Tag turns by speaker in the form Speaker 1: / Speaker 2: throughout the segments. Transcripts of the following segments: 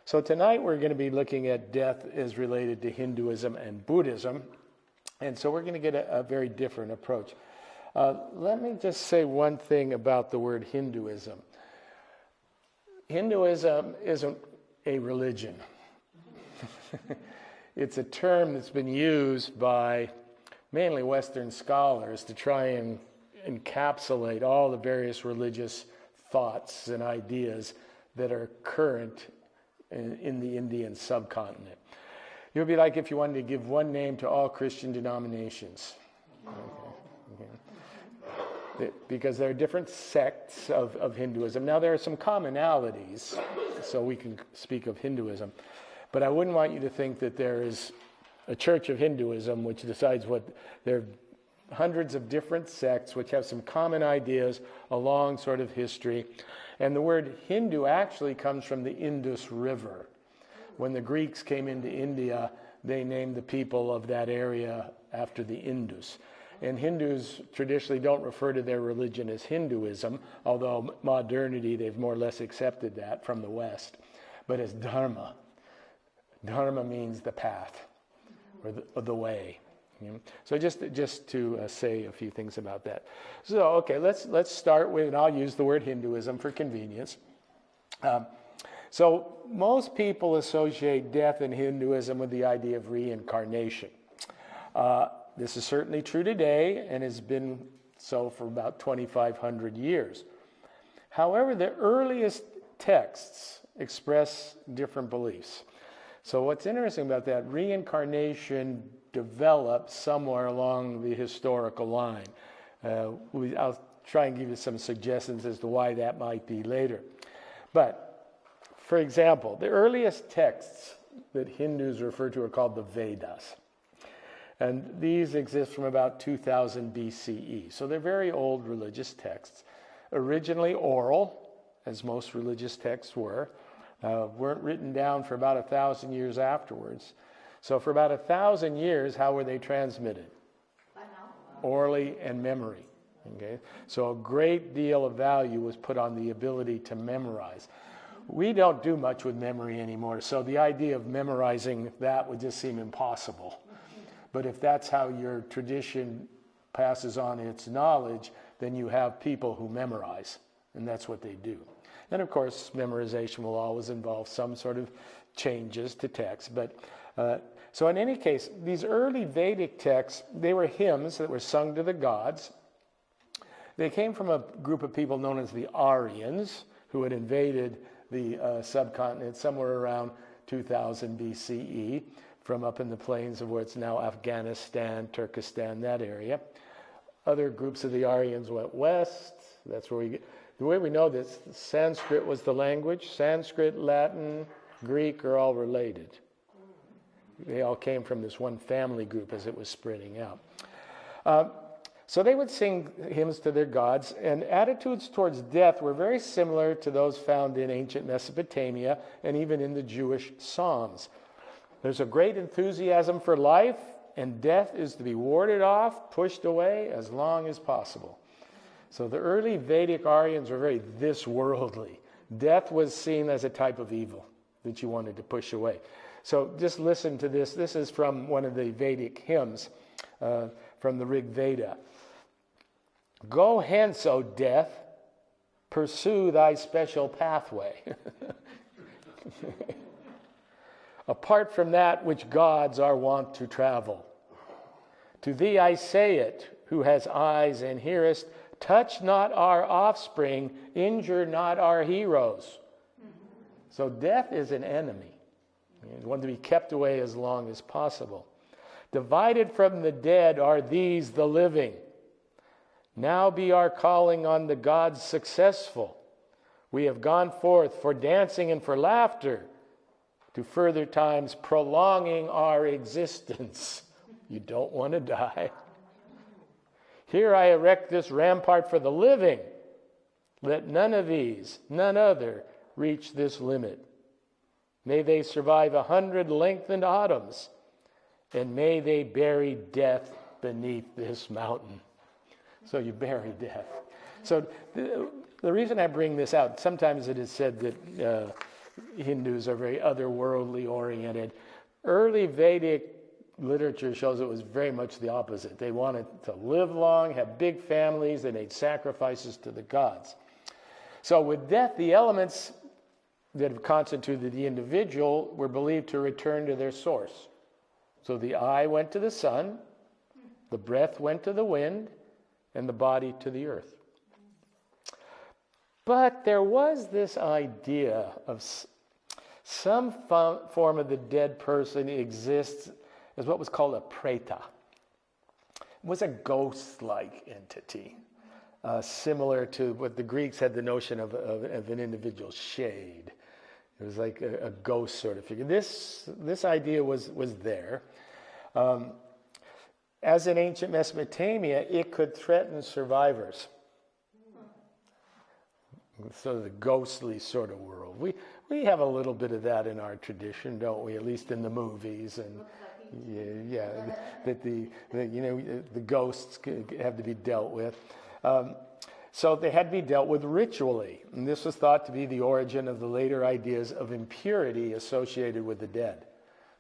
Speaker 1: So tonight we're going to be looking at death as related to Hinduism and Buddhism. And so we're going to get a very different approach. Let me just say one thing about the word Hinduism. Hinduism isn't a religion. It's a term that's been used by mainly Western scholars to try and encapsulate all the various religious thoughts and ideas that are current in the Indian subcontinent. It would be like if you wanted to give one name to all Christian denominations. Okay. Because there are different sects of Hinduism. Now there are some commonalities, so we can speak of Hinduism. But I wouldn't want you to think that there is a church of Hinduism which decides what. There are hundreds of different sects which have some common ideas, a long sort of history. And the word Hindu actually comes from the Indus River. When the Greeks came into India, they named the people of that area after the Indus. And Hindus traditionally don't refer to their religion as Hinduism, although modernity, they've more or less accepted that from the West, but as Dharma. Dharma means the path, or the way. So just to say a few things about that. So, okay, let's start with, and I'll use the word Hinduism for convenience. So most people associate death in Hinduism with the idea of reincarnation. This is certainly true today and has been so for about 2,500 years. However, the earliest texts express different beliefs. So what's interesting about that, reincarnation developed somewhere along the historical line. I'll try and give you some suggestions as to why that might be later. But, for example, the earliest texts that Hindus refer to are called the Vedas. And these exist from about 2000 BCE. So they're very old religious texts. Originally oral, as most religious texts weren't written down for about 1,000 years afterwards. So for about 1,000 years, how were they transmitted? Orally and memory. Okay? So a great deal of value was put on the ability to memorize. We don't do much with memory anymore, so the idea of memorizing that would just seem impossible. But if that's how your tradition passes on its knowledge, then you have people who memorize, and that's what they do. And of course, memorization will always involve some sort of changes to text. But so in any case, these early Vedic texts, they were hymns that were sung to the gods. They came from a group of people known as the Aryans, who had invaded the subcontinent somewhere around 2000 BCE, from up in the plains of what's now Afghanistan, Turkestan, that area. Other groups of the Aryans went west. That's where we get. The way we know this, Sanskrit was the language. Sanskrit, Latin, Greek are all related. They all came from this one family group as it was spreading out. So they would sing hymns to their gods, and attitudes towards death were very similar to those found in ancient Mesopotamia and even in the Jewish Psalms. There's a great enthusiasm for life, and death is to be warded off, pushed away as long as possible. So the early Vedic Aryans were very this-worldly. Death was seen as a type of evil that you wanted to push away. So just listen to this. This is from one of the Vedic hymns from the Rig Veda. Go hence, O death, pursue thy special pathway. Apart from that which gods are wont to travel. To thee I say it, who has eyes and hearest, touch not our offspring, injure not our heroes. So death is an enemy. It's one to be kept away as long as possible. Divided from the dead are these the living. Now be our calling on the gods successful. We have gone forth for dancing and for laughter, to further times prolonging our existence. You don't want to die. Here I erect this rampart for the living. Let none of these, none other, reach this limit. May they survive 100 lengthened autumns, and may they bury death beneath this mountain. So you bury death. So the reason I bring this out, sometimes it is said that Hindus are very otherworldly oriented. Early Vedic literature shows it was very much the opposite. They wanted to live long, have big families, they made sacrifices to the gods. So with death, the elements that have constituted the individual were believed to return to their source. So the eye went to the sun, the breath went to the wind, and the body to the earth. But there was this idea of some form of the dead person exists as what was called a preta. It was a ghost-like entity, similar to what the Greeks had the notion of an individual shade. It was like a ghost sort of figure. This idea was there. As in ancient Mesopotamia, it could threaten survivors. So the ghostly sort of world. We have a little bit of that in our tradition, don't we? At least in the movies, and that the ghosts have to be dealt with. So they had to be dealt with ritually, and this was thought to be the origin of the later ideas of impurity associated with the dead.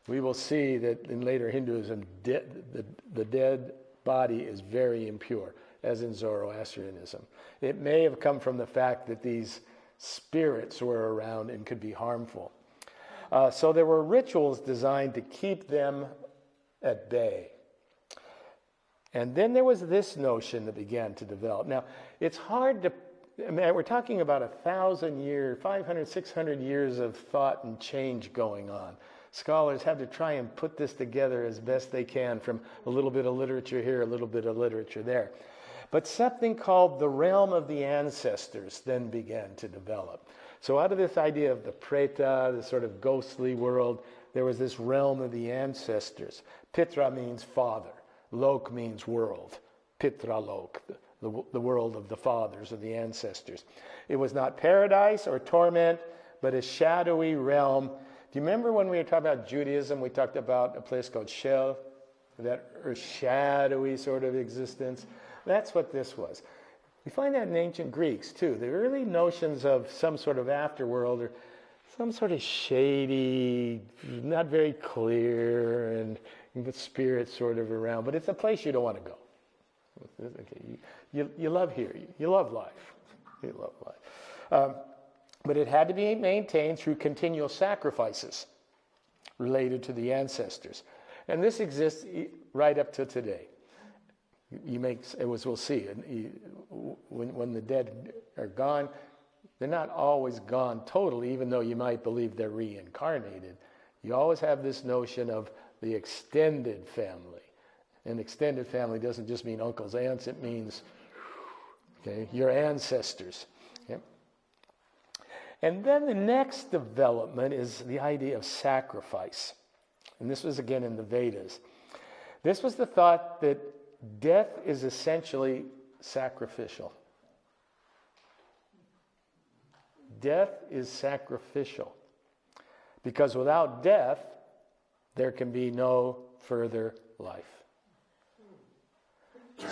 Speaker 1: We will see that in later Hinduism, the dead body is very impure, as in Zoroastrianism. It may have come from the fact that these spirits were around and could be harmful. So there were rituals designed to keep them at bay. And then there was this notion that began to develop. Now, it's hard to, we're talking about 1,000 years, 500, 600 years of thought and change going on. Scholars have to try and put this together as best they can from a little bit of literature here, a little bit of literature there. But something called the realm of the ancestors then began to develop. So out of this idea of the preta, the sort of ghostly world, there was this realm of the ancestors. Pitra means father. Lok means world. Pitra lok, the world of the fathers, of the ancestors. It was not paradise or torment, but a shadowy realm. Do you remember when we were talking about Judaism, we talked about a place called Shel, that shadowy sort of existence? That's what this was. We find that in ancient Greeks too. The early notions of some sort of afterworld are some sort of shady, not very clear, and with spirits sort of around. But it's a place you don't want to go. Okay, you love here. You love life. You love life. But it had to be maintained through continual sacrifices related to the ancestors. And this exists right up to today. We'll see, when the dead are gone, they're not always gone totally, even though you might believe they're reincarnated. You always have this notion of the extended family. And extended family doesn't just mean uncles, aunts, it means your ancestors. Okay? And then the next development is the idea of sacrifice. And this was again in the Vedas. This was the thought that death is essentially sacrificial. Death is sacrificial. Because without death, there can be no further life.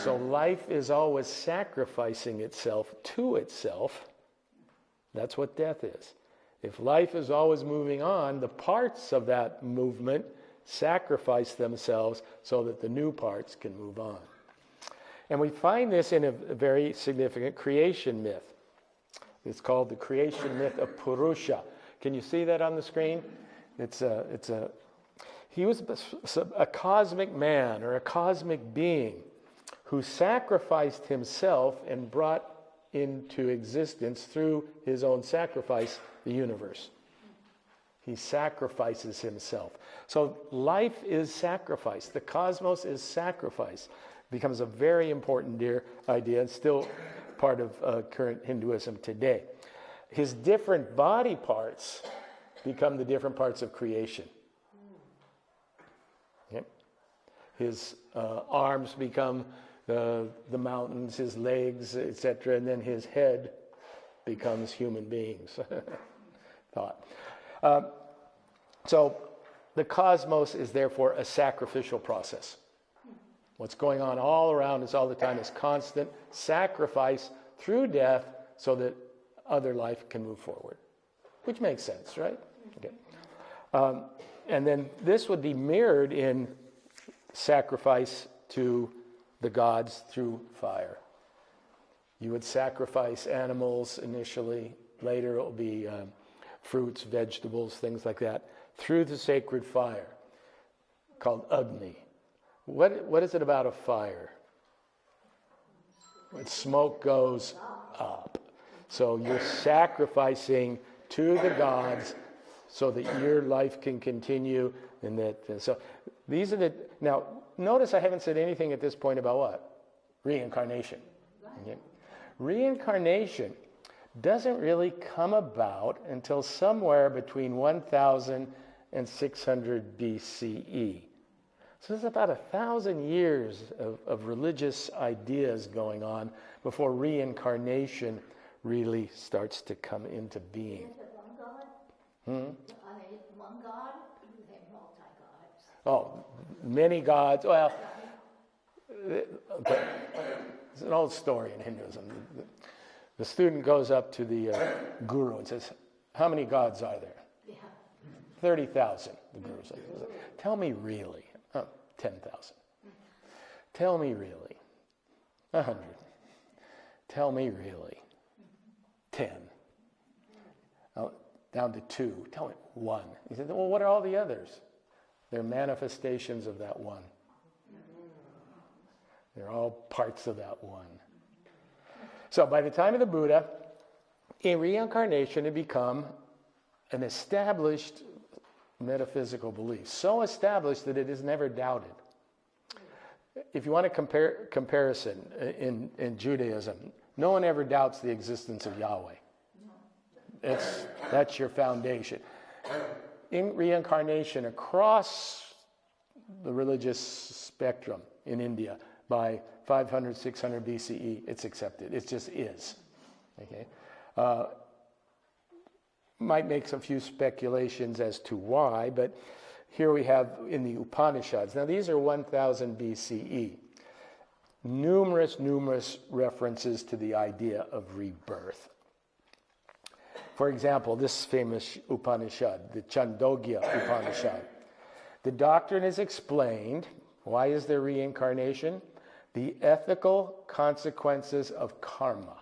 Speaker 1: So life is always sacrificing itself to itself. That's what death is. If life is always moving on, the parts of that movement sacrifice themselves so that the new parts can move on. And we find this in a very significant creation myth. It's called the creation myth of Purusha. Can you see that on the screen? He was a cosmic man or a cosmic being who sacrificed himself and brought into existence through his own sacrifice the universe. He sacrifices himself. So life is sacrifice. The cosmos is sacrifice. It becomes a very important idea and still part of current Hinduism today. His different body parts become the different parts of creation. Okay? His arms become the mountains, his legs, etc., and then his head becomes human beings. Thought. So the cosmos is therefore a sacrificial process. What's going on all around us all the time is constant sacrifice through death so that other life can move forward. which makes sense, right? Okay. And then this would be mirrored in sacrifice to the gods through fire. You would sacrifice animals initially. Later it will be fruits, vegetables, things like that, through the sacred fire called Agni. What is it about a fire? When smoke goes up. So you're sacrificing to the gods so that your life can continue. And so these are now notice I haven't said anything at this point about what? Reincarnation. Okay? Reincarnation doesn't really come about until somewhere between 1000 and 600 BCE. So there's about 1,000 years of religious ideas going on before reincarnation really starts to come into being.
Speaker 2: Are they one God? Or do they have multi-gods?
Speaker 1: Oh, many gods. Well, it's an old story in Hinduism. The student goes up to the guru and says, how many gods are there?
Speaker 2: Yeah.
Speaker 1: 30,000, the guru says. Tell me really. 10,000. Tell me really. 100. Tell me really. 10. Down to 2. Tell me 1. He said, well, what are all the others? They're manifestations of that one. They're all parts of that one. So by the time of the Buddha, in reincarnation had become an established metaphysical belief. So established that it is never doubted. If you want a comparison in Judaism, no one ever doubts the existence of Yahweh. That's your foundation. In reincarnation, across the religious spectrum in India, by 500, 600 BCE, it's accepted. It just is. Okay. Might make some few speculations as to why, but here we have in the Upanishads. Now these are 1000 BCE. Numerous references to the idea of rebirth. For example, this famous Upanishad, the Chandogya Upanishad. The doctrine is explained. Why is there reincarnation? The ethical consequences of karma.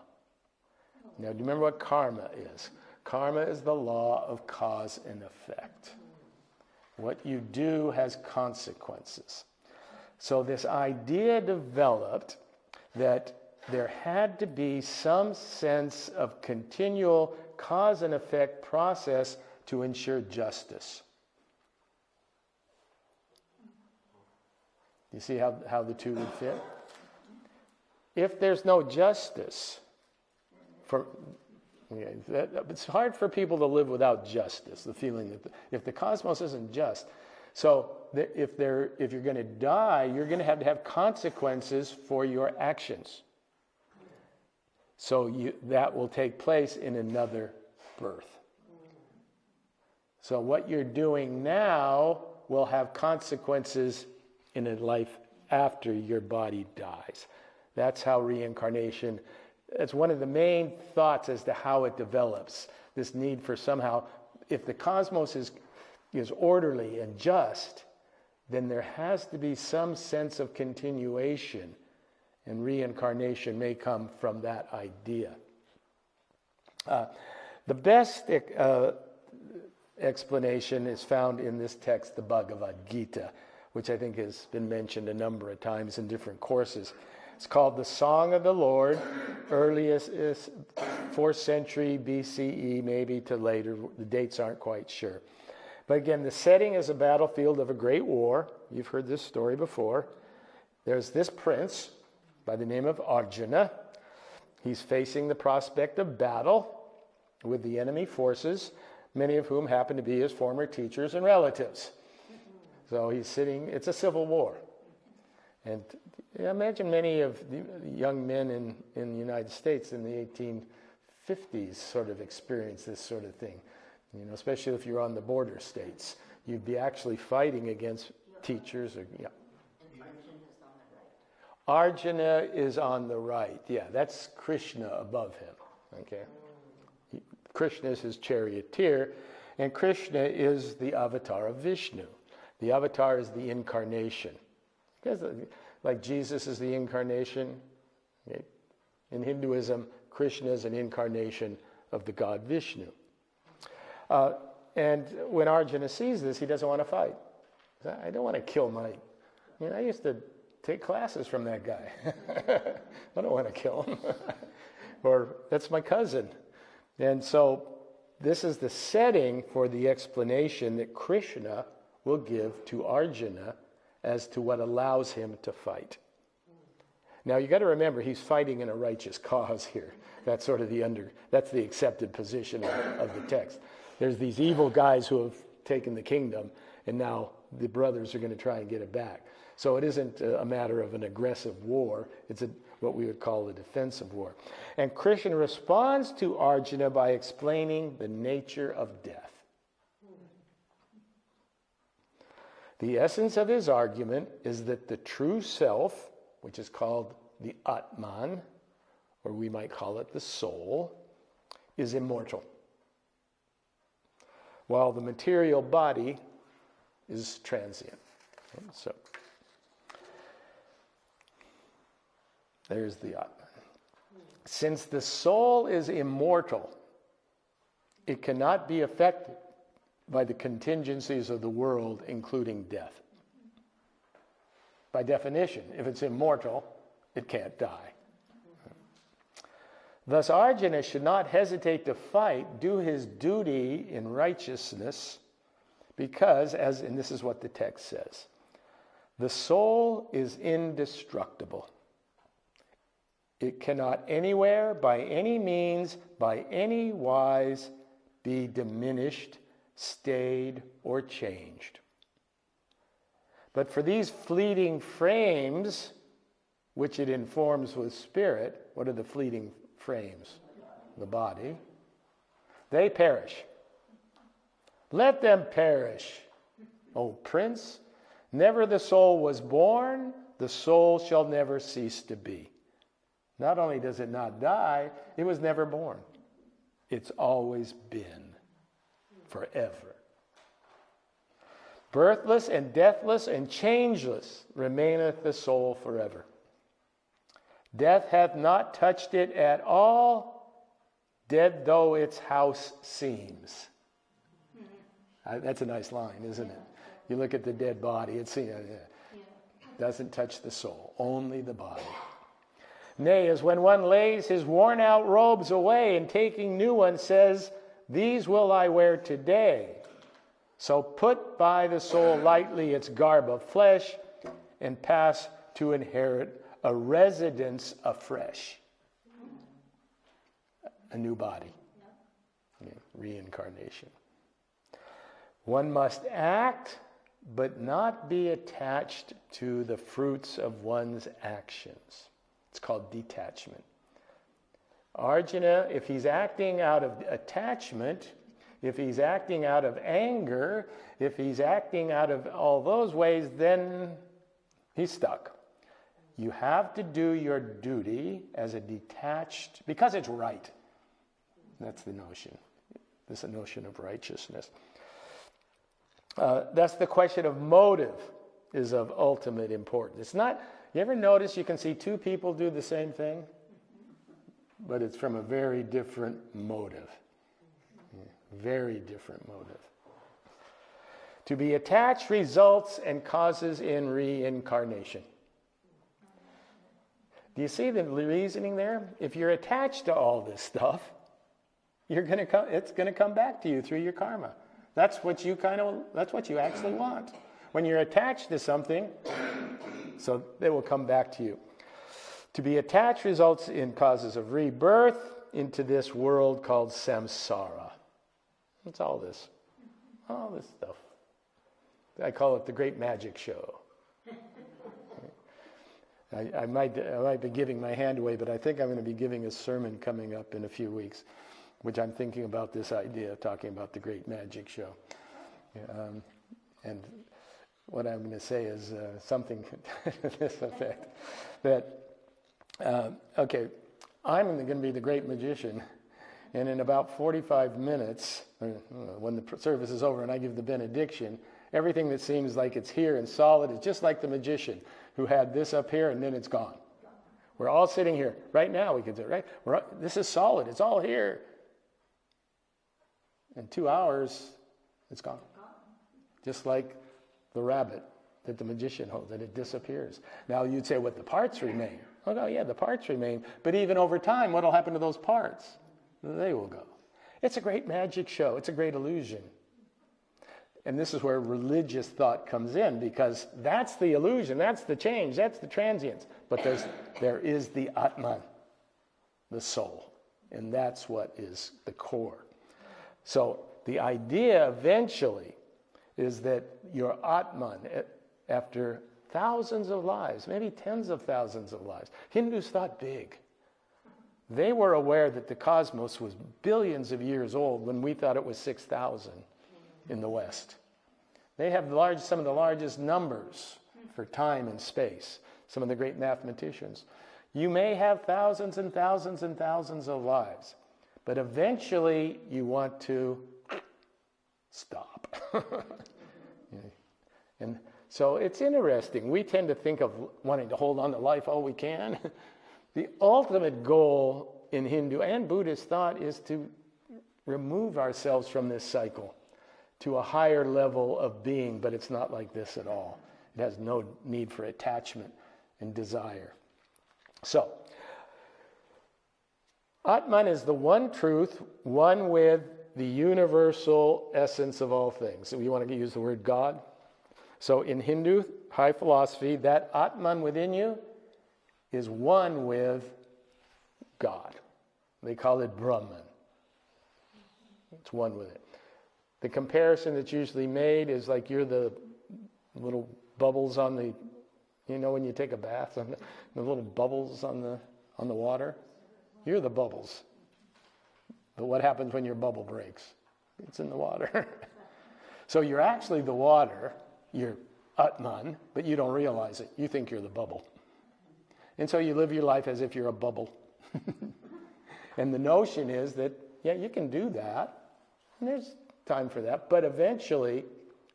Speaker 1: Now, do you remember what karma is? Karma is the law of cause and effect. What you do has consequences. So this idea developed that there had to be some sense of continual cause and effect process to ensure justice. You see how the two would fit? If there's no justice, it's hard for people to live without justice, the feeling that if the cosmos isn't just. So if you're going to die, you're going to have consequences for your actions. So that will take place in another birth. So what you're doing now will have consequences in a life after your body dies. That's how reincarnation, it's one of the main thoughts as to how it develops. This need for somehow, if the cosmos is orderly and just, then there has to be some sense of continuation, and reincarnation may come from that idea. The best explanation is found in this text, the Bhagavad Gita, which I think has been mentioned a number of times in different courses. It's called the Song of the Lord, earliest is 4th century BCE, maybe to later. The dates aren't quite sure. But again, the setting is a battlefield of a great war. You've heard this story before. There's this prince by the name of Arjuna. He's facing the prospect of battle with the enemy forces, many of whom happen to be his former teachers and relatives. So he's sitting, it's a civil war. And imagine many of the young men in the United States in the 1850s sort of experienced this sort of thing. Especially if you're on the border states. You'd be actually fighting against teachers. Arjuna is on the right. Yeah, that's Krishna above him. Okay. Krishna is his charioteer, and Krishna is the avatar of Vishnu. The avatar is the incarnation. Because like Jesus is the incarnation, okay? In Hinduism, Krishna is an incarnation of the god Vishnu. And when Arjuna sees this, he doesn't want to fight. I don't want to kill I used to take classes from that guy. I don't want to kill him. Or that's my cousin. And so this is the setting for the explanation that Krishna will give to Arjuna as to what allows him to fight. Now you got to remember, he's fighting in a righteous cause here. That's sort of that's the accepted position of the text. There's these evil guys who have taken the kingdom, and now the brothers are going to try and get it back. So it isn't a matter of an aggressive war. It's what we would call a defensive war. And Krishna responds to Arjuna by explaining the nature of death. The essence of his argument is that the true self, which is called the Atman, or we might call it the soul, is immortal, while the material body is transient. Okay, so there's the Atman. Since the soul is immortal, it cannot be affected by the contingencies of the world, including death. By definition, if it's immortal, it can't die. Thus, Arjuna should not hesitate to fight, do his duty in righteousness, because, and this is what the text says, the soul is indestructible. It cannot anywhere, by any means, by any wise, be diminished, stayed, or changed. But for these fleeting frames, which it informs with spirit, what are the fleeting frames? The body. They perish. Let them perish. O Prince, never the soul was born, the soul shall never cease to be. Not only does it not die, it was never born. It's always been, forever. Birthless and deathless and changeless remaineth the soul forever. Death hath not touched it at all, dead though its house seems. That's a nice line, isn't it? You look at the dead body, it doesn't touch the soul, only the body. Nay, as when one lays his worn-out robes away and taking new ones says, these will I wear today. So put by the soul lightly its garb of flesh and pass to inherit a residence afresh. A new body. Reincarnation. One must act, but not be attached to the fruits of one's actions. It's called detachment. Arjuna, if he's acting out of attachment, if he's acting out of anger, if he's acting out of all those ways, then he's stuck. You have to do your duty as a detached, because it's right. That's the notion. This is a notion of righteousness. That's the question of motive is of ultimate importance. It's not, you ever notice you can see two people do the same thing, but it's from a very different motive. Very different motive. To be attached results and causes in reincarnation. Do you see the reasoning there? If you're attached to all this stuff, it's going to come back to you through your karma. That's what you actually want. When you're attached to something, so it will come back to you. To be attached results in causes of rebirth into this world called samsara. It's all this stuff. I call it the great magic show. I might be giving my hand away, but I think I'm going to be giving a sermon coming up in a few weeks, which I'm thinking about this idea of talking about the great magic show. And what I'm going to say is something to this effect. That, okay, I'm going to be the great magician, And in about 45 minutes, when the service is over and I give the benediction, everything that seems like it's here and solid is just like the magician who had this up here and then it's gone. We're all sitting here. Right now we could do it, right? This is solid. It's all here. In 2 hours, it's gone. Just like the rabbit that the magician holds, that it disappears. Now you'd say, the parts remain. Oh, yeah, the parts remain. But even over time, what will happen to those parts? They will go. It's a great magic show. It's a great illusion. And this is where religious thought comes in, because that's the illusion, that's the change, that's the transience. But there is the Atman, the soul. And that's what is the core. So the idea eventually is that your Atman, after thousands of lives, maybe tens of thousands of lives, Hindus thought big. They were aware that the cosmos was billions of years old when we thought it was 6,000 in the West. They have some of the largest numbers for time and space, some of the great mathematicians. You may have thousands and thousands and thousands of lives, but eventually you want to stop. And so it's interesting. We tend to think of wanting to hold on to life all we can. The ultimate goal in Hindu and Buddhist thought is to remove ourselves from this cycle to a higher level of being, but it's not like this at all. It has no need for attachment and desire. So, Atman is the one truth, one with the universal essence of all things. So we want to use the word God. So in Hindu high philosophy, that Atman within you is one with God. They call it Brahman. It's one with it. The comparison that's usually made is like you're the little bubbles on the, when you take a bath, the little bubbles on the water. You're the bubbles. But what happens when your bubble breaks? It's in the water. So you're actually the water, you're Atman, but you don't realize it. You think you're the bubble. And so you live your life as if you're a bubble. And the notion is that, you can do that. And there's time for that. But eventually,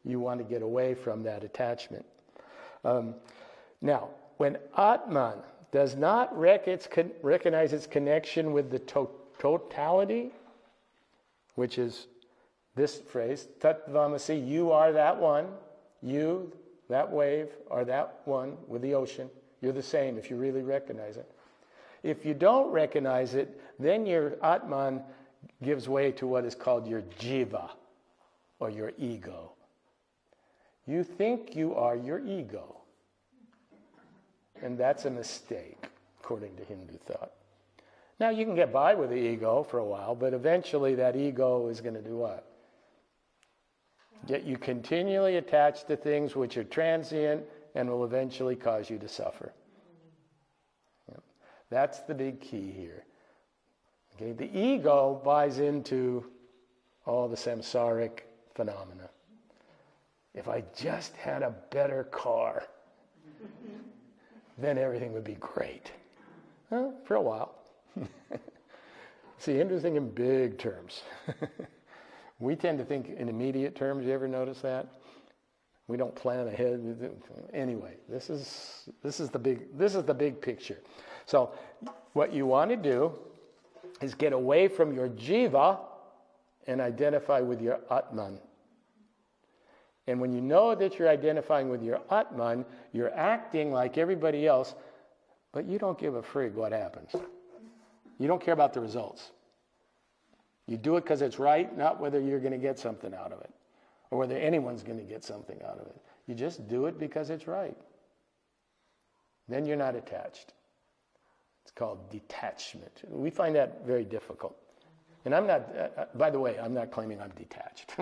Speaker 1: you want to get away from that attachment. Now, when Atman does not recognize its connection with the totality, which is this phrase, Tattvamasi, you are that one. You, that wave, are that one with the ocean. You're the same if you really recognize it. If you don't recognize it, then your Atman gives way to what is called your jiva, or your ego. You think you are your ego. And that's a mistake, according to Hindu thought. Now, you can get by with the ego for a while, but eventually that ego is going to do what? Get you continually attached to things which are transient and will eventually cause you to suffer. That's the big key here. Okay, the ego buys into all the samsaric phenomena. If I just had a better car, then everything would be great. Well, for a while. See, Hindus think in big terms. We tend to think in immediate terms. You ever notice that? We don't plan ahead. Anyway, this is the big picture. So, what you want to do is get away from your jiva and identify with your Atman. And when you know that you're identifying with your Atman, you're acting like everybody else, but you don't give a frig what happens. You don't care about the results. You do it because it's right, not whether you're going to get something out of it, or whether anyone's going to get something out of it. You just do it because it's right. Then you're not attached. It's called detachment. We find that very difficult. And I'm not, by the way, I'm not claiming I'm detached.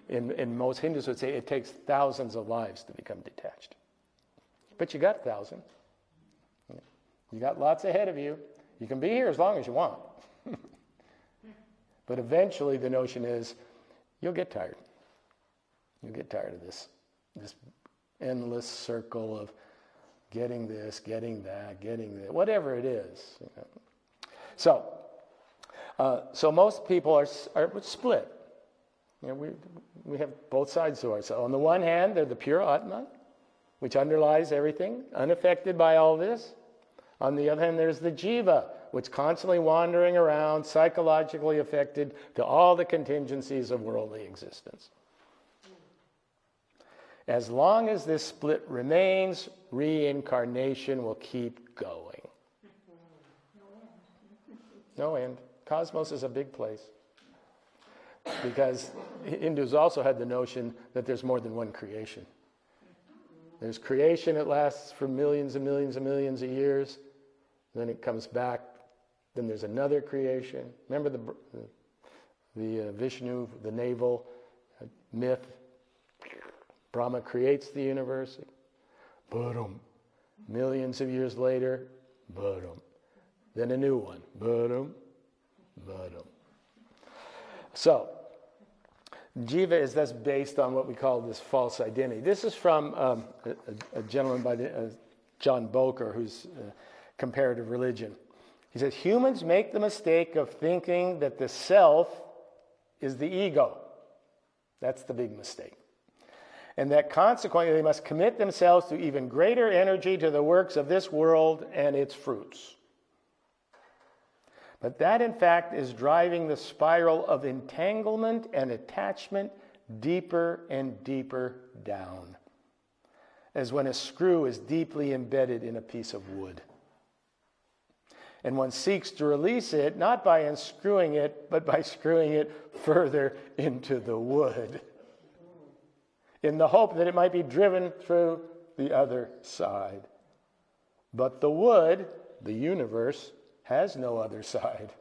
Speaker 1: In most Hindus would say it takes thousands of lives to become detached. But you got 1,000. You got lots ahead of you. You can be here as long as you want. But eventually the notion is you'll get tired. You'll get tired of this endless circle of getting this, getting that, whatever it is. So, So most people are split. You know, we have both sides to ourselves. On the one hand, they're the pure Atma, which underlies everything, unaffected by all this. On the other hand, there's the Jiva, which constantly wandering around, psychologically affected to all the contingencies of worldly existence. As long as this split remains, reincarnation will keep going. No end. Cosmos is a big place. Because Hindus also had the notion that there's more than one creation. There's creation that lasts for millions and millions and millions of years. Then it comes back. Then there's another creation. Remember the Vishnu, the navel myth? Brahma creates the universe. Boom. Millions of years later, boom. Then a new one. Boom. Boom. So, Jiva is thus based on what we call this false identity. This is from a gentleman by John Boker, who's comparative religion. He says, humans make the mistake of thinking that the self is the ego. That's the big mistake. And that consequently they must commit themselves to even greater energy to the works of this world and its fruits. But that, in fact, is driving the spiral of entanglement and attachment deeper and deeper down, as when a screw is deeply embedded in a piece of wood. And one seeks to release it, not by unscrewing it, but by screwing it further into the wood, in the hope that it might be driven through the other side. But the wood, the universe, has no other side.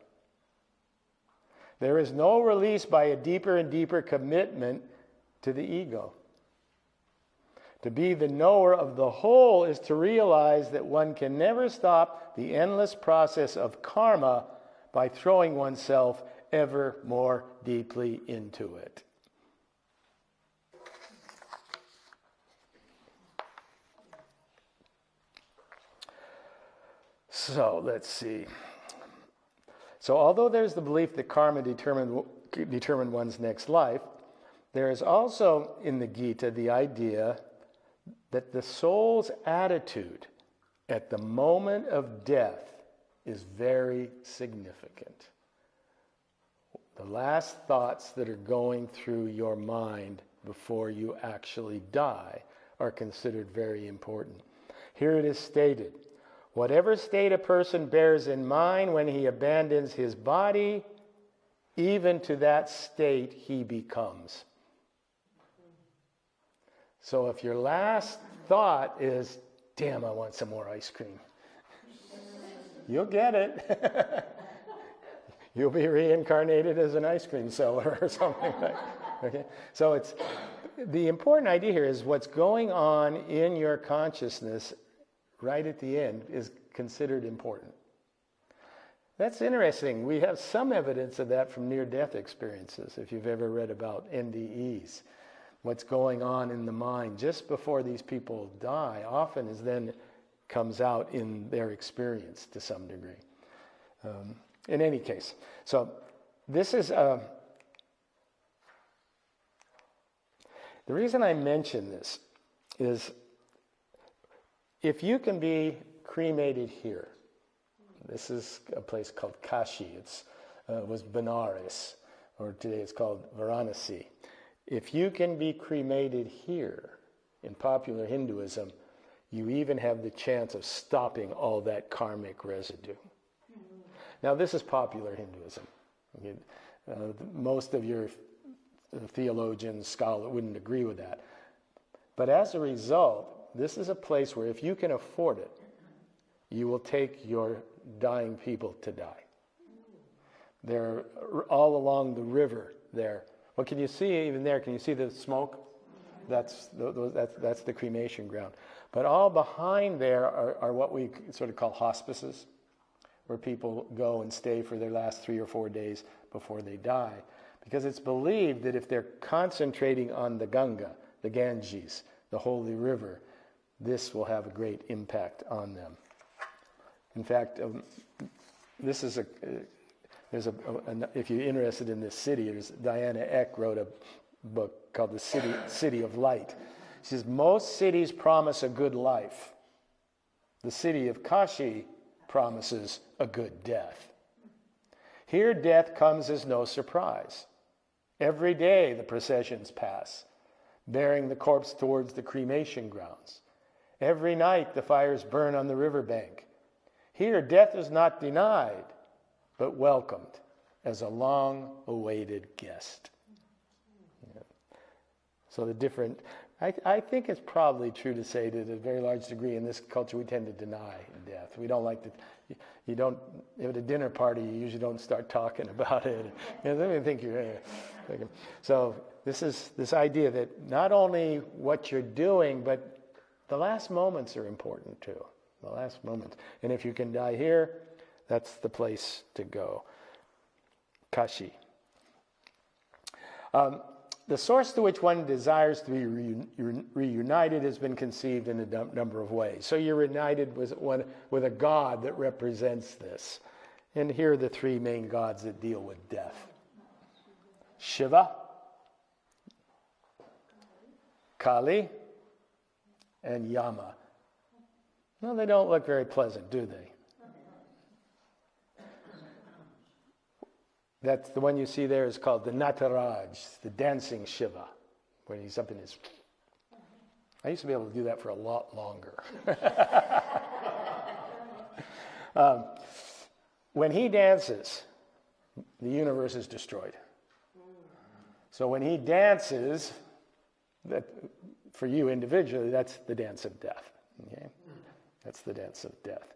Speaker 1: There is no release by a deeper and deeper commitment to the ego. To be the knower of the whole is to realize that one can never stop the endless process of karma by throwing oneself ever more deeply into it. So let's see. So although there's the belief that karma determine one's next life, there is also in the Gita the idea that the soul's attitude at the moment of death is very significant. The last thoughts that are going through your mind before you actually die are considered very important. Here it is stated, whatever state a person bears in mind when he abandons his body, even to that state he becomes. So if your last thought is, damn, I want some more ice cream, you'll get it. You'll be reincarnated as an ice cream seller or something like that. Okay? So it's the important idea here is what's going on in your consciousness right at the end is considered important. That's interesting. We have some evidence of that from near-death experiences, if you've ever read about NDEs. What's going on in the mind just before these people die often is then comes out in their experience to some degree. In any case, so this is the reason I mention this is if you can be cremated here, this is a place called Kashi, it was Benares, or today it's called Varanasi. If you can be cremated here in popular Hinduism, you even have the chance of stopping all that karmic residue. Now this is popular Hinduism. Most of your theologians, scholars wouldn't agree with that. But as a result, this is a place where if you can afford it, you will take your dying people to die. They're all along the river there. What can you see even there? Can you see the smoke? That's the cremation ground. But all behind there are what we sort of call hospices, where people go and stay for their last 3 or 4 days before they die. Because it's believed that if they're concentrating on the Ganga, the Ganges, the holy river, this will have a great impact on them. In fact, there's if you're interested in this city, Diana Eck wrote a book called The City of Light. She says, most cities promise a good life. The city of Kashi promises a good death. Here, death comes as no surprise. Every day the processions pass, bearing the corpse towards the cremation grounds. Every night the fires burn on the riverbank. Here, death is not denied, but welcomed as a long-awaited guest. Yeah. So I think it's probably true to say that, to a very large degree in this culture, we tend to deny death. We don't like to. At a dinner party, you usually don't start talking about it. They don't even think you're thinking. So this idea that not only what you're doing, but the last moments are important too. The last moments. And if you can die here, that's the place to go. Kashi. The source to which one desires to be reunited has been conceived in a number of ways. So you're united with a god that represents this. And here are the three main gods that deal with death. Shiva, Kali, and Yama. No, they don't look very pleasant, do they? That's the one you see there is called the Nataraj, the dancing Shiva, when he's up in his... I used to be able to do that for a lot longer. When he dances, the universe is destroyed. So when he dances, that for you individually, that's the dance of death. Okay? That's the dance of death.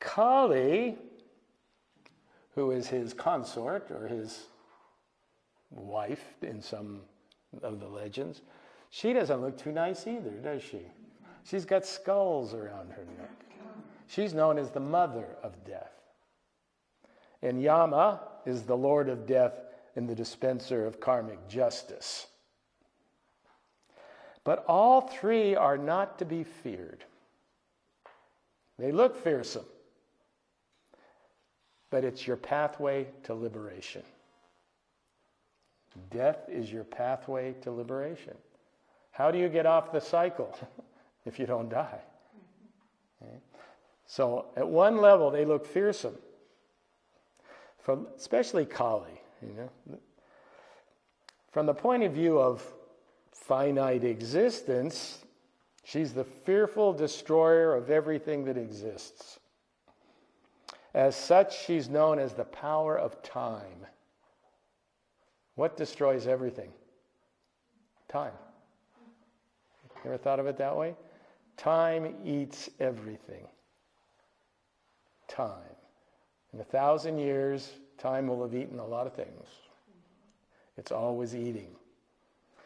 Speaker 1: Kali, who is his consort or his wife in some of the legends, she doesn't look too nice either, does she? She's got skulls around her neck. She's known as the mother of death. And Yama is the lord of death and the dispenser of karmic justice. But all three are not to be feared. They look fearsome, but it's your pathway to liberation. Death is your pathway to liberation. How do you get off the cycle if you don't die? Okay. So at one level, they look fearsome, especially Kali. From the point of view of finite existence, she's the fearful destroyer of everything that exists. As such, she's known as the power of time. What destroys everything? Time. You ever thought of it that way? Time eats everything. Time. In 1,000 years, time will have eaten a lot of things. It's always eating.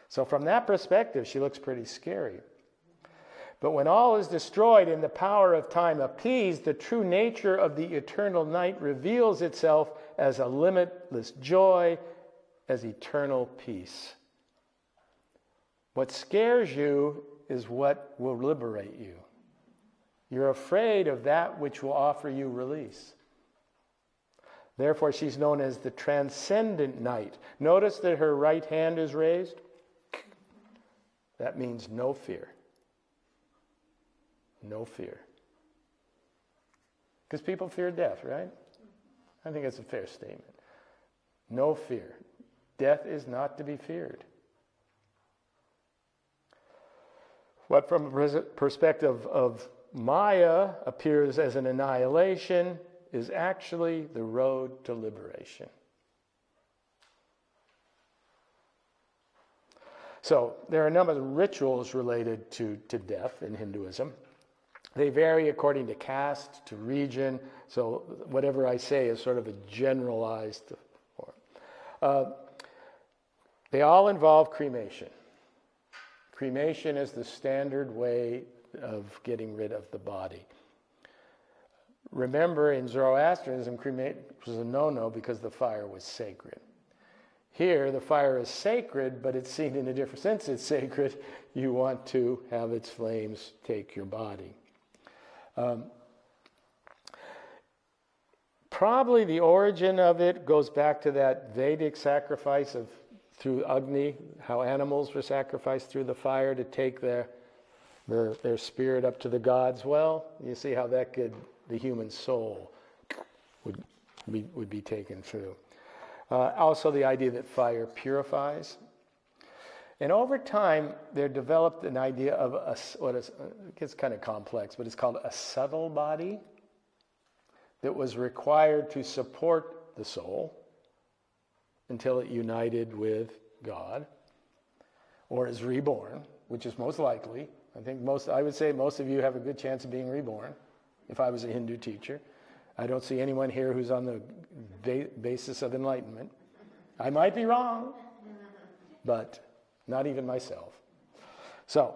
Speaker 1: So from that perspective, she looks pretty scary. But when all is destroyed and the power of time appeased, the true nature of the eternal night reveals itself as a limitless joy, as eternal peace. What scares you is what will liberate you. You're afraid of that which will offer you release. Therefore, she's known as the transcendent night. Notice that her right hand is raised. That means no fear. No fear. Because people fear death, right? I think it's a fair statement. No fear. Death is not to be feared. What from a perspective of Maya appears as an annihilation is actually the road to liberation. So there are a number of rituals related to death in Hinduism. They vary according to caste, to region, so whatever I say is sort of a generalized form. They all involve cremation. Cremation is the standard way of getting rid of the body. Remember, in Zoroastrianism, cremation was a no-no because the fire was sacred. Here, the fire is sacred, but it's seen in a different sense. It's sacred. You want to have its flames take your body. Probably the origin of it goes back to that Vedic sacrifice of through Agni, how animals were sacrificed through the fire to take their spirit up to the gods. Well, you see how that could, the human soul would be taken through. Also the idea that fire purifies. And over time, there developed an idea of it gets kind of complex, but it's called a subtle body that was required to support the soul until it united with God or is reborn, which is most likely. I would say most of you have a good chance of being reborn if I was a Hindu teacher. I don't see anyone here who's on the basis of enlightenment. I might be wrong, but not even myself. So,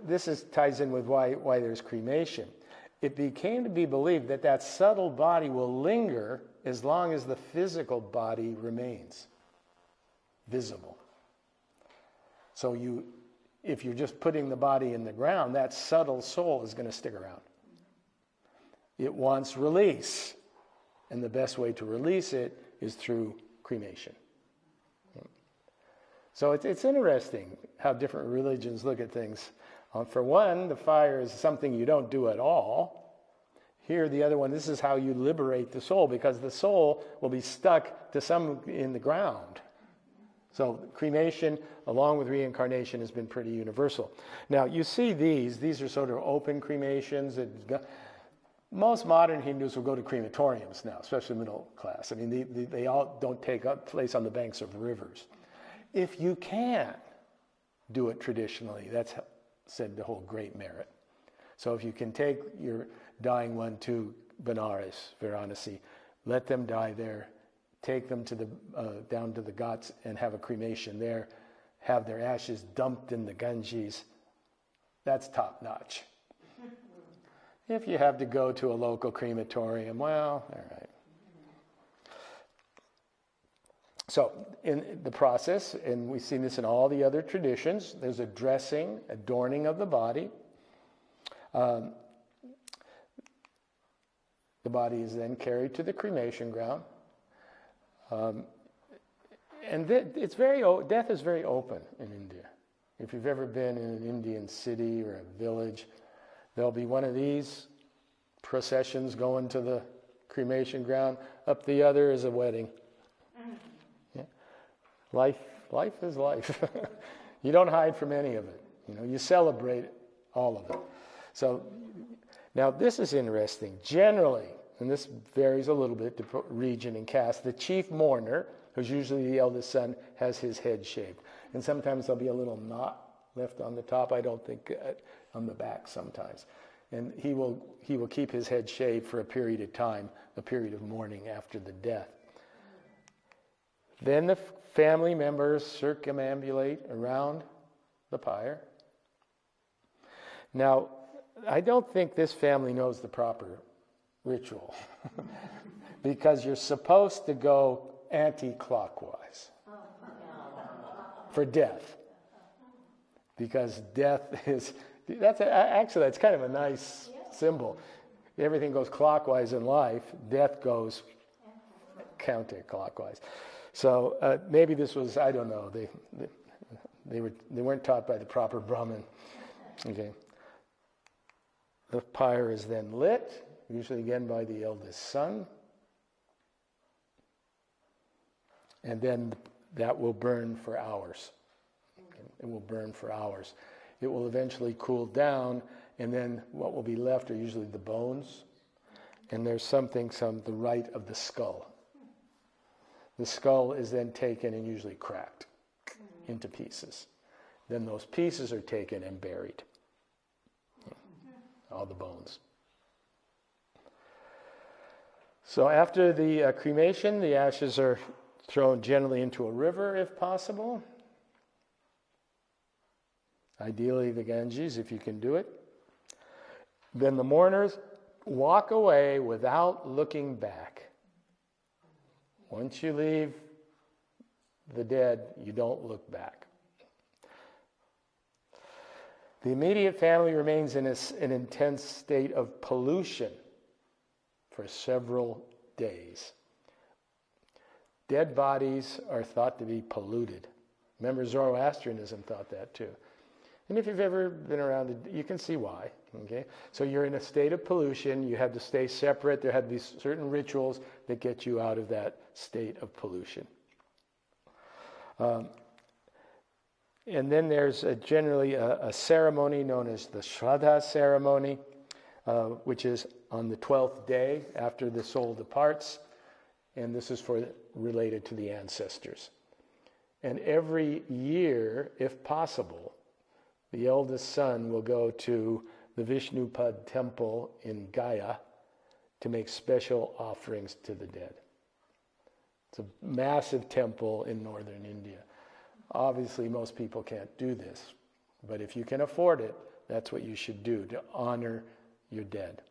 Speaker 1: this ties in with why there's cremation. It became to be believed that subtle body will linger as long as the physical body remains visible. So if you're just putting the body in the ground, that subtle soul is going to stick around. It wants release, and the best way to release it is through cremation. So it's interesting how different religions look at things. For one, the fire is something you don't do at all. Here, the other one, this is how you liberate the soul, because the soul will be stuck to some in the ground. So cremation, along with reincarnation, has been pretty universal. Now, you see these are sort of open cremations. Most modern Hindus will go to crematoriums now, especially middle class. I mean, they all don't take place on the banks of rivers. If you can do it traditionally, that's said to hold great merit. So if you can take your dying one to Benares, Varanasi, let them die there, take them to down to the Ghats and have a cremation there, have their ashes dumped in the Ganges, that's top notch. If you have to go to a local crematorium, well, all right. So in the process, and we've seen this in all the other traditions, there's a dressing, adorning of the body. The body is then carried to the cremation ground. And death is very open in India. If you've ever been in an Indian city or a village, there'll be one of these processions going to the cremation ground. Up the other is a wedding. Yeah. Life is life. You don't hide from any of it. You celebrate all of it. So now this is interesting. Generally, and this varies a little bit to region and caste, the chief mourner, who's usually the eldest son, has his head shaved. And sometimes there'll be a little knot left on the top. I don't think on the back sometimes. And he will keep his head shaved for a period of time, a period of mourning after the death. Then the family members circumambulate around the pyre. Now, I don't think this family knows the proper ritual because you're supposed to go anti-clockwise for death, because death is that's kind of a nice symbol. Everything goes clockwise in life, death goes counterclockwise. So maybe this was, I don't know, they weren't taught by the proper Brahmin. Okay. The pyre is then lit, usually again by the eldest son. And then that will burn for hours. It will burn for hours. It will eventually cool down, and then what will be left are usually the bones. And there's something to the right of the skull. The skull is then taken and usually cracked into pieces. Then those pieces are taken and buried. All the bones. So after the cremation, the ashes are thrown generally into a river if possible. Ideally the Ganges, if you can do it. Then the mourners walk away without looking back. Once you leave the dead, you don't look back. The immediate family remains in an intense state of pollution for several days. Dead bodies are thought to be polluted. Remember, Zoroastrianism thought that too. And if you've ever been around, you can see why. Okay? So you're in a state of pollution. You have to stay separate. There have to be certain rituals that get you out of that state of pollution. And then there's generally a ceremony known as the Shraddha ceremony, which is on the 12th day after the soul departs. And this is related to the ancestors. And every year, if possible, the eldest son will go to the Vishnupad temple in Gaya to make special offerings to the dead. It's a massive temple in northern India. Obviously, most people can't do this, but if you can afford it, that's what you should do to honor your dead.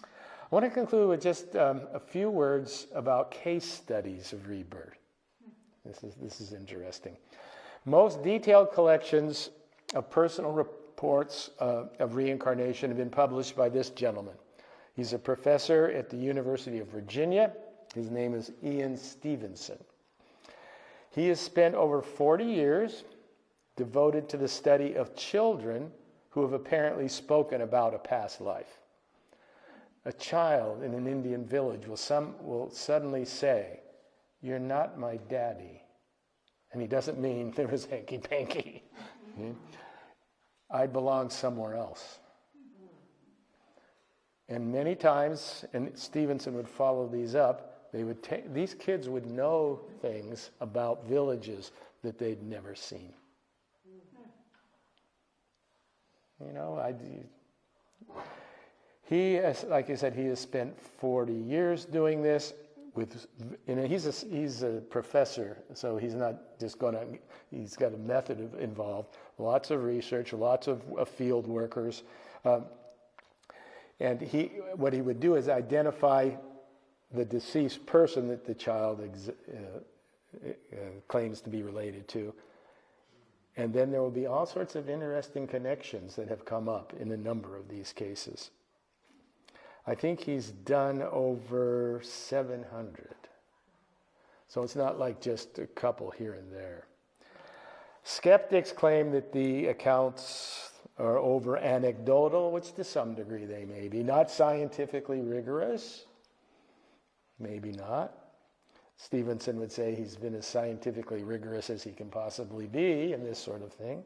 Speaker 1: I want to conclude with just a few words about case studies of rebirth. This is interesting. Most detailed collections of personal reports of reincarnation have been published by this gentleman. He's a professor at the University of Virginia. His name is Ian Stevenson. He has spent over 40 years devoted to the study of children who have apparently spoken about a past life. A child in an Indian village will suddenly say, "You're not my daddy." And he doesn't mean there was hanky-panky. I belong somewhere else. And many times, and Stevenson would follow these up, these kids would know things about villages that they'd never seen. You know, he has, like I said, he has spent 40 years doing this. He's a professor, so he's not just he's got a method involved, lots of research, lots of field workers. And what he would do is identify the deceased person that the child claims to be related to. And then there will be all sorts of interesting connections that have come up in a number of these cases. I think he's done over 700. So it's not like just a couple here and there. Skeptics claim that the accounts are over anecdotal, which to some degree they may be. Not scientifically rigorous. Maybe not. Stevenson would say he's been as scientifically rigorous as he can possibly be in this sort of thing.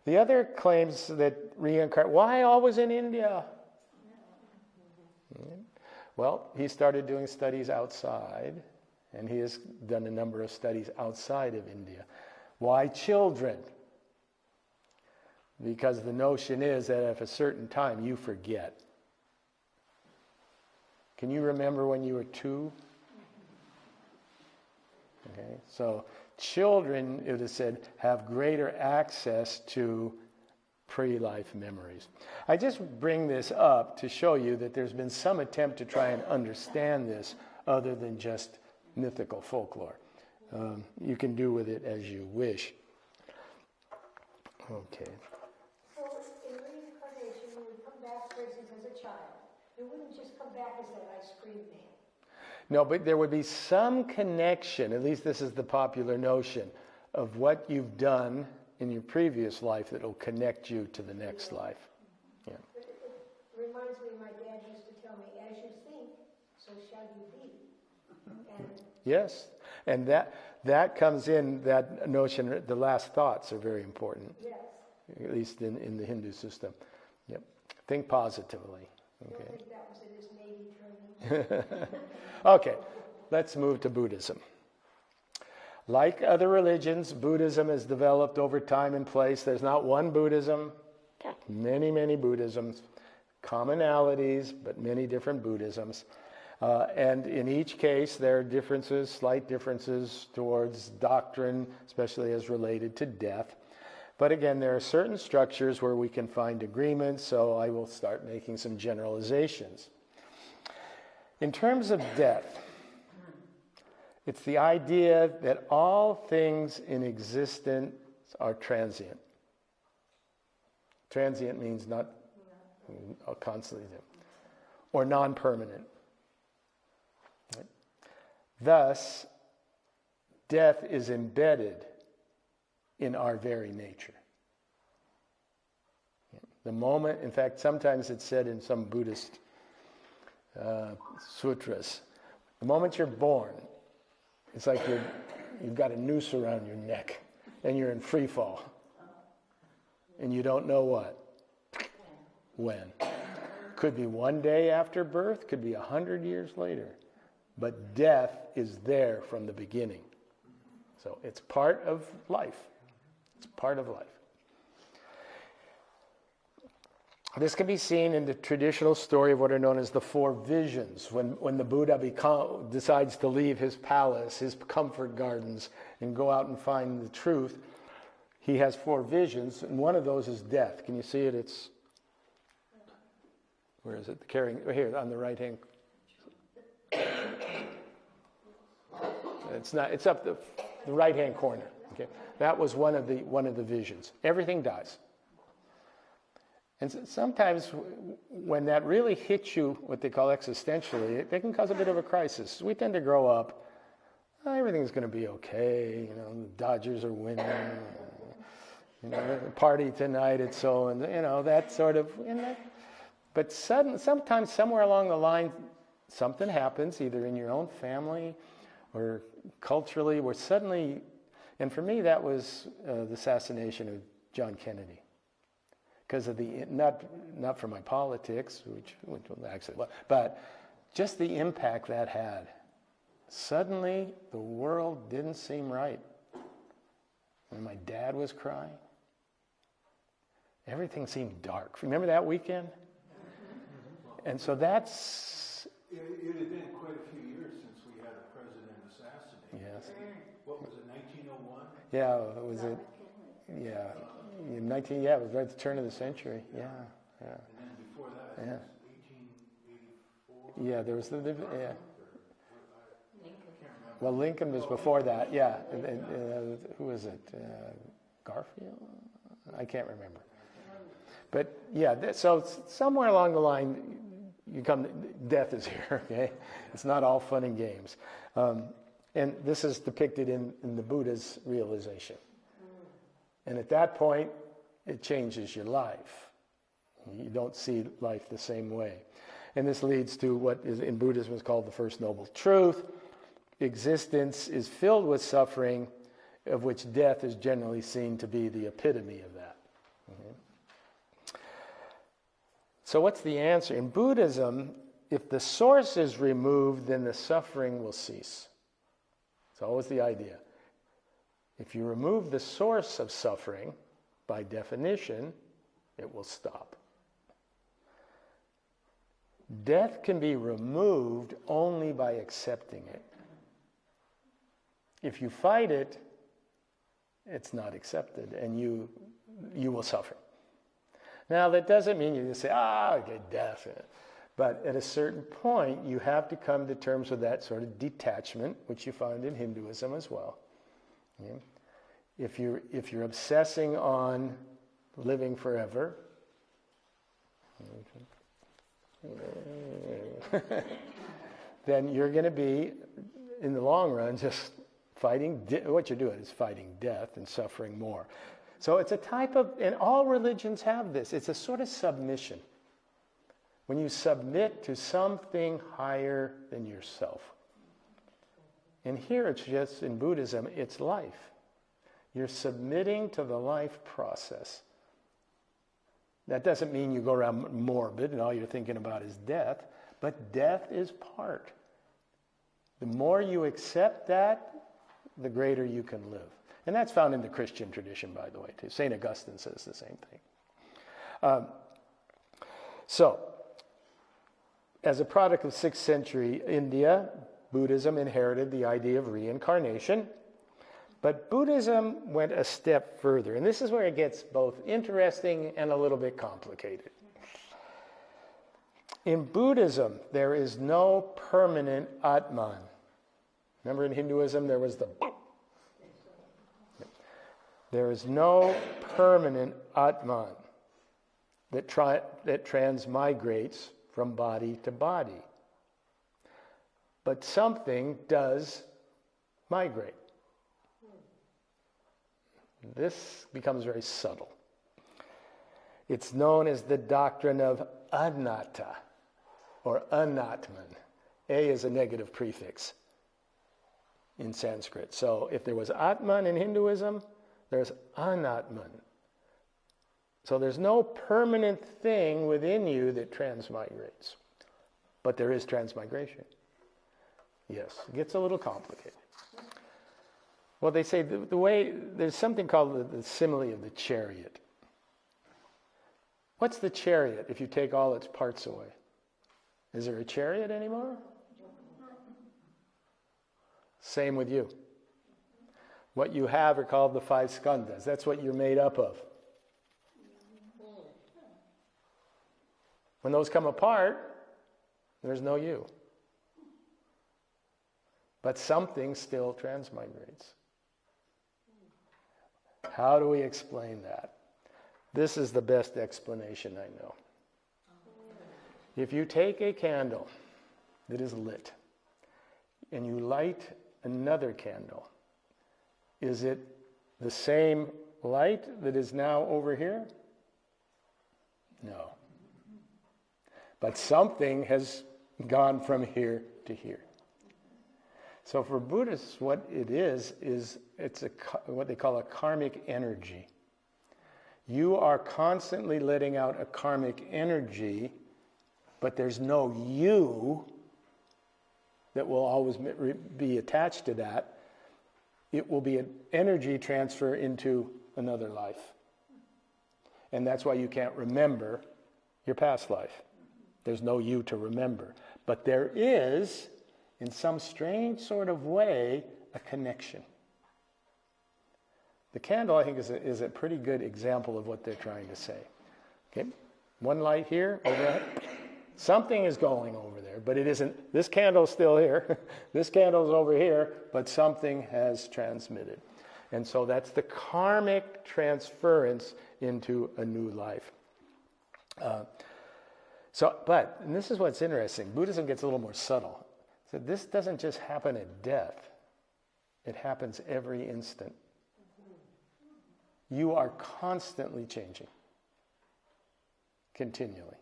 Speaker 1: The other claims that why always in India? Well, he started doing studies outside, and he has done a number of studies outside of India. Why children? Because the notion is that at a certain time you forget. Can you remember when you were 2? Okay, so children, it is said, have greater access to pre-life memories. I just bring this up to show you that there's been some attempt to try and understand this other than just mythical folklore. You can do with it as you wish. Okay.
Speaker 3: So in reincarnation, you would come back, for instance, as a child. You wouldn't just come back as that ice cream man.
Speaker 1: No, but there would be some connection, at least this is the popular notion, of what you've done in your previous life that will connect you to the next life. Yeah.
Speaker 3: It reminds me, my dad used to tell me, as you think, so shall you be. And
Speaker 1: Yes, and that comes in, that notion, the last thoughts are very important,
Speaker 3: yes,
Speaker 1: at least in the Hindu system. Yep. Think positively.
Speaker 3: I don't
Speaker 1: Okay.
Speaker 3: think that was in his Navy training.
Speaker 1: Okay, let's move to Buddhism. Like other religions, Buddhism has developed over time and place. There's not one Buddhism, many, many Buddhisms, commonalities, but many different Buddhisms. And in each case, there are differences, slight differences towards doctrine, especially as related to death. But again, there are certain structures where we can find agreement, so I will start making some generalizations. In terms of death, it's the idea that all things in existence are transient. Transient means not constantly, or non-permanent. Thus, death is embedded in our very nature. The moment, in fact, sometimes it's said in some Buddhist sutras, the moment you're born, it's like you've got a noose around your neck and you're in free fall. And you don't know what? When. Could be one day after birth, could be 100 years later. But death is there from the beginning. So it's part of life. It's part of life. This can be seen in the traditional story of what are known as the four visions. When the Buddha decides to leave his palace, his comfort gardens, and go out and find the truth, he has four visions, and one of those is death. Can you see it? It's, where is it? Here, on the right hand. It's not. It's up the right hand corner. Okay, that was one of the visions. Everything dies. And sometimes when that really hits you, what they call existentially, it can cause a bit of a crisis. We tend to grow up, everything's going to be okay. You know, the Dodgers are winning. You know, the party tonight, it's so, and you know, that sort of. But sometimes somewhere along the line, something happens, either in your own family or culturally, where suddenly, and for me, that was the assassination of John Kennedy. Because of the, not for my politics, which actually, but just the impact that had. Suddenly, the world didn't seem right. And my dad was crying. Everything seemed dark. Remember that weekend? And so that's...
Speaker 4: It had been quite a few years since we had a president assassinated.
Speaker 1: Yes.
Speaker 4: What was it, 1901?
Speaker 1: Yeah, was it? Yeah. It was right at the turn of the century. Yeah.
Speaker 4: And then before that,
Speaker 1: Yeah.
Speaker 4: it was 1884.
Speaker 1: Yeah, there was the yeah.
Speaker 2: Lincoln.
Speaker 1: Well, Lincoln was before that. Yeah. And who was it? Garfield? I can't remember. But yeah, so somewhere along the line, death is here. Okay, it's not all fun and games, and this is depicted in the Buddha's realization. And at that point, it changes your life. You don't see life the same way. And this leads to what is in Buddhism is called the first noble truth. Existence is filled with suffering, of which death is generally seen to be the epitome of that. So what's the answer? In Buddhism, if the source is removed, then the suffering will cease. It's always the idea. If you remove the source of suffering, by definition, it will stop. Death can be removed only by accepting it. If you fight it, it's not accepted, and you will suffer. Now, that doesn't mean you just say, okay, death. But at a certain point, you have to come to terms with that sort of detachment, which you find in Hinduism as well. Yeah. If you're obsessing on living forever, then you're going to be, in the long run, just fighting. What you're doing is fighting death and suffering more. So it's a type of, and all religions have this. It's a sort of submission. When you submit to something higher than yourself. And here it's just, in Buddhism, it's life. You're submitting to the life process. That doesn't mean you go around morbid and all you're thinking about is death, but death is part. The more you accept that, the greater you can live. And that's found in the Christian tradition, by the way, too. St. Augustine says the same thing. So, as a product of 6th century India, Buddhism inherited the idea of reincarnation. But Buddhism went a step further, and this is where it gets both interesting and a little bit complicated. In Buddhism, there is no permanent Atman. Remember in Hinduism, there was the... There is no permanent Atman that transmigrates from body to body. but something does migrate. This becomes very subtle. It's known as the doctrine of anatta, or anatman. A is a negative prefix in Sanskrit. So if there was Atman in Hinduism, there's Anatman. So there's no permanent thing within you that transmigrates. But there is transmigration. Yes, it gets a little complicated. Well, they say the way, there's something called the simile of the chariot. What's the chariot if you take all its parts away? Is there a chariot anymore? Same with you. What you have are called the 5 skandhas. That's what you're made up of. When those come apart, there's no you. But something still transmigrates. How do we explain that? This is the best explanation I know. If you take a candle that is lit and you light another candle, is it the same light that is now over here? No. But something has gone from here to here. So for Buddhists, what it is it's what they call a karmic energy. You are constantly letting out a karmic energy, but there's no you that will always be attached to that. It will be an energy transfer into another life. And that's why you can't remember your past life. There's no you to remember. But there is, in some strange sort of way, a connection. The candle, I think, is a pretty good example of what they're trying to say. Okay, one light here, overhead. Something is going over there, but it isn't. This candle's still here. This candle's over here, but something has transmitted. And so that's the karmic transference into a new life. And this is what's interesting. Buddhism gets a little more subtle. So this doesn't just happen at death. It happens every instant. You are constantly changing. Continually.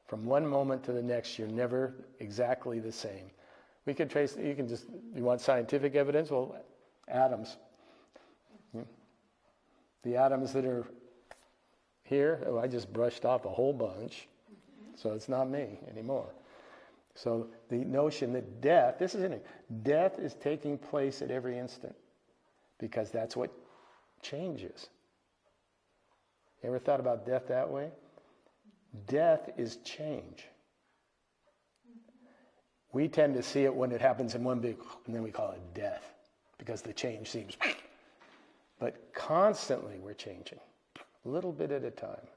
Speaker 1: From one moment to the next, you're never exactly the same. We can trace, you want scientific evidence? Well, atoms. The atoms that are here, I just brushed off a whole bunch. So it's not me anymore. So the notion that death is taking place at every instant. Because that's what changes. You ever thought about death that way? Death is change. We tend to see it when it happens in one big, and then we call it death, because the change seems. But constantly we're changing, a little bit at a time,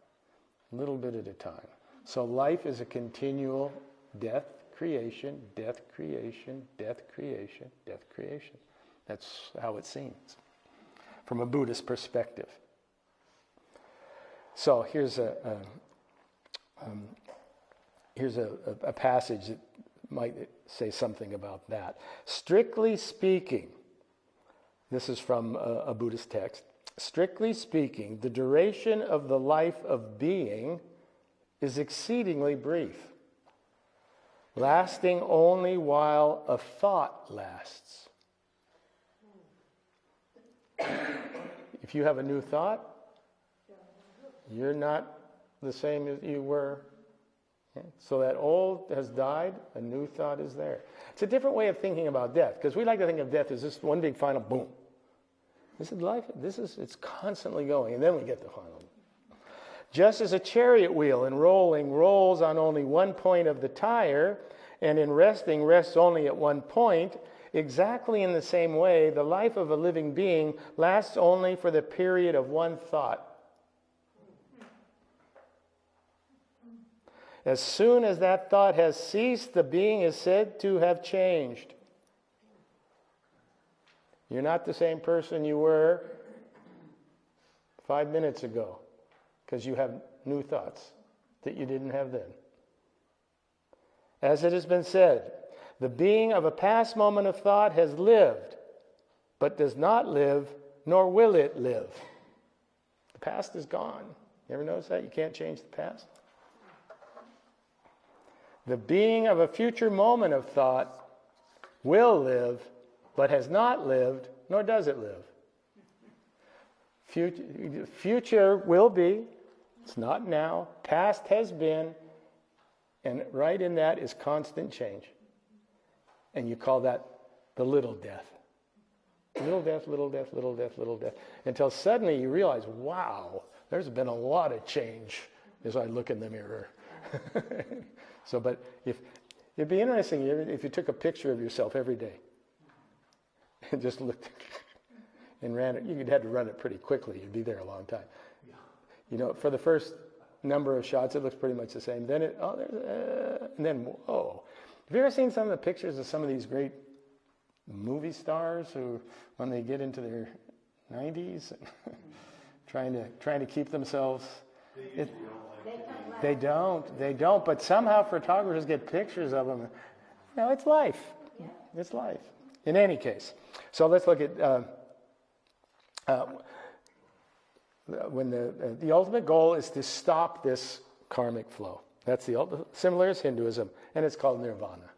Speaker 1: a little bit at a time. So life is a continual death, creation, death, creation, death, creation, death, creation. That's how it seems from a Buddhist perspective. So here's a passage that might say something about that. Strictly speaking, this is from a Buddhist text. Strictly speaking, the duration of the life of being is exceedingly brief, lasting only while a thought lasts. If you have a new thought, you're not the same as you were. Okay? So that old has died, a new thought is there. It's a different way of thinking about death, because we like to think of death as just one big final boom. This is life, it's constantly going, and then we get the final. Just as a chariot wheel in rolling rolls on only one point of the tire, and in resting rests only at one point, exactly in the same way, the life of a living being lasts only for the period of one thought. As soon as that thought has ceased, the being is said to have changed. You're not the same person you were 5 minutes ago, because you have new thoughts that you didn't have then. As it has been said, The being of a past moment of thought has lived, but does not live, nor will it live. The past is gone. You ever notice that? You can't change the past. The being of a future moment of thought will live, but has not lived, nor does it live. Future will be, it's not now. Past has been, and right in that is constant change. And you call that the little death. Little death, little death, little death, little death. Until suddenly you realize, wow, there's been a lot of change as I look in the mirror. So, but it'd be interesting if you took a picture of yourself every day and just looked and ran it. You'd have to run it pretty quickly. You'd be there a long time. You know, for the first number of shots, it looks pretty much the same. Then and then, whoa. Have you ever seen some of the pictures of some of these great movie stars who, when they get into their 90s, trying to keep themselves? They don't. But somehow photographers get pictures of them. No, it's life. Yeah. It's life. In any case, so let's look at when the ultimate goal is to stop this karmic flow. That's similar as Hinduism, and it's called nirvana.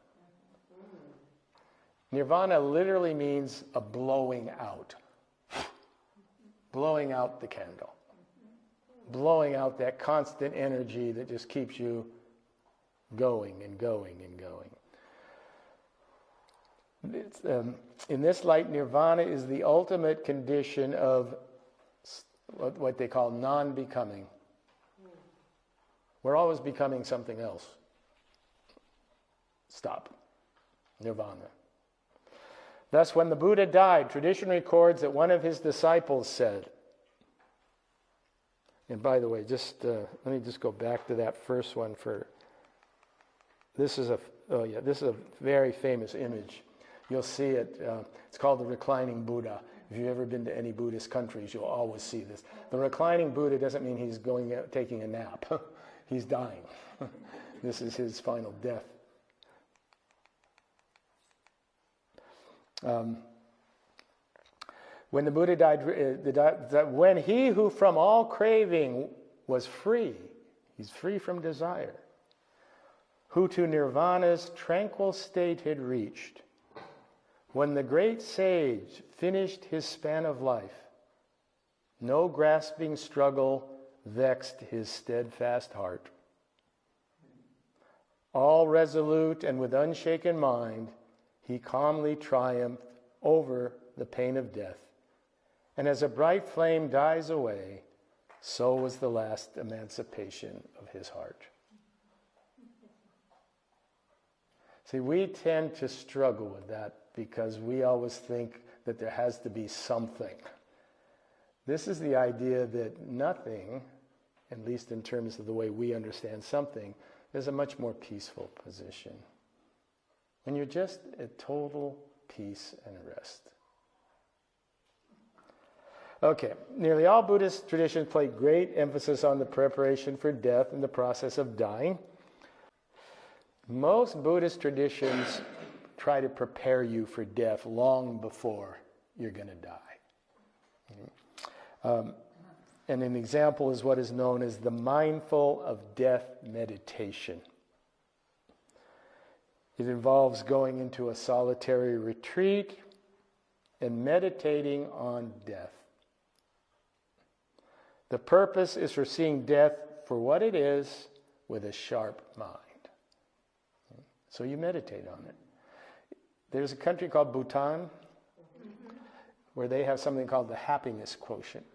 Speaker 1: Nirvana literally means a blowing out. Blowing out the candle. Blowing out that constant energy that just keeps you going and going and going. In this light, nirvana is the ultimate condition of what they call non-becoming. We're always becoming something else. Stop. Nirvana. Thus, when the Buddha died, tradition records that one of his disciples said, and by the way, let me just go back to that first one this is a very famous image. You'll see it. It's called the reclining Buddha. If you've ever been to any Buddhist countries, you'll always see this. The reclining Buddha doesn't mean he's taking a nap. He's dying. This is his final death. When the Buddha died, when he who from all craving was free, he's free from desire, who to nirvana's tranquil state had reached, when the great sage finished his span of life, no grasping struggle vexed his steadfast heart. All resolute and with unshaken mind, he calmly triumphed over the pain of death. And as a bright flame dies away, so was the last emancipation of his heart. See, we tend to struggle with that because we always think that there has to be something. This is the idea that nothing, at least in terms of the way we understand something, is a much more peaceful position. When you're just at total peace and rest. Okay, nearly all Buddhist traditions place great emphasis on the preparation for death and the process of dying. Most Buddhist traditions try to prepare you for death long before you're going to die. And an example is what is known as the mindful of death meditation. It involves going into a solitary retreat and meditating on death. The purpose is for seeing death for what it is with a sharp mind. So you meditate on it. There's a country called Bhutan where they have something called the happiness quotient.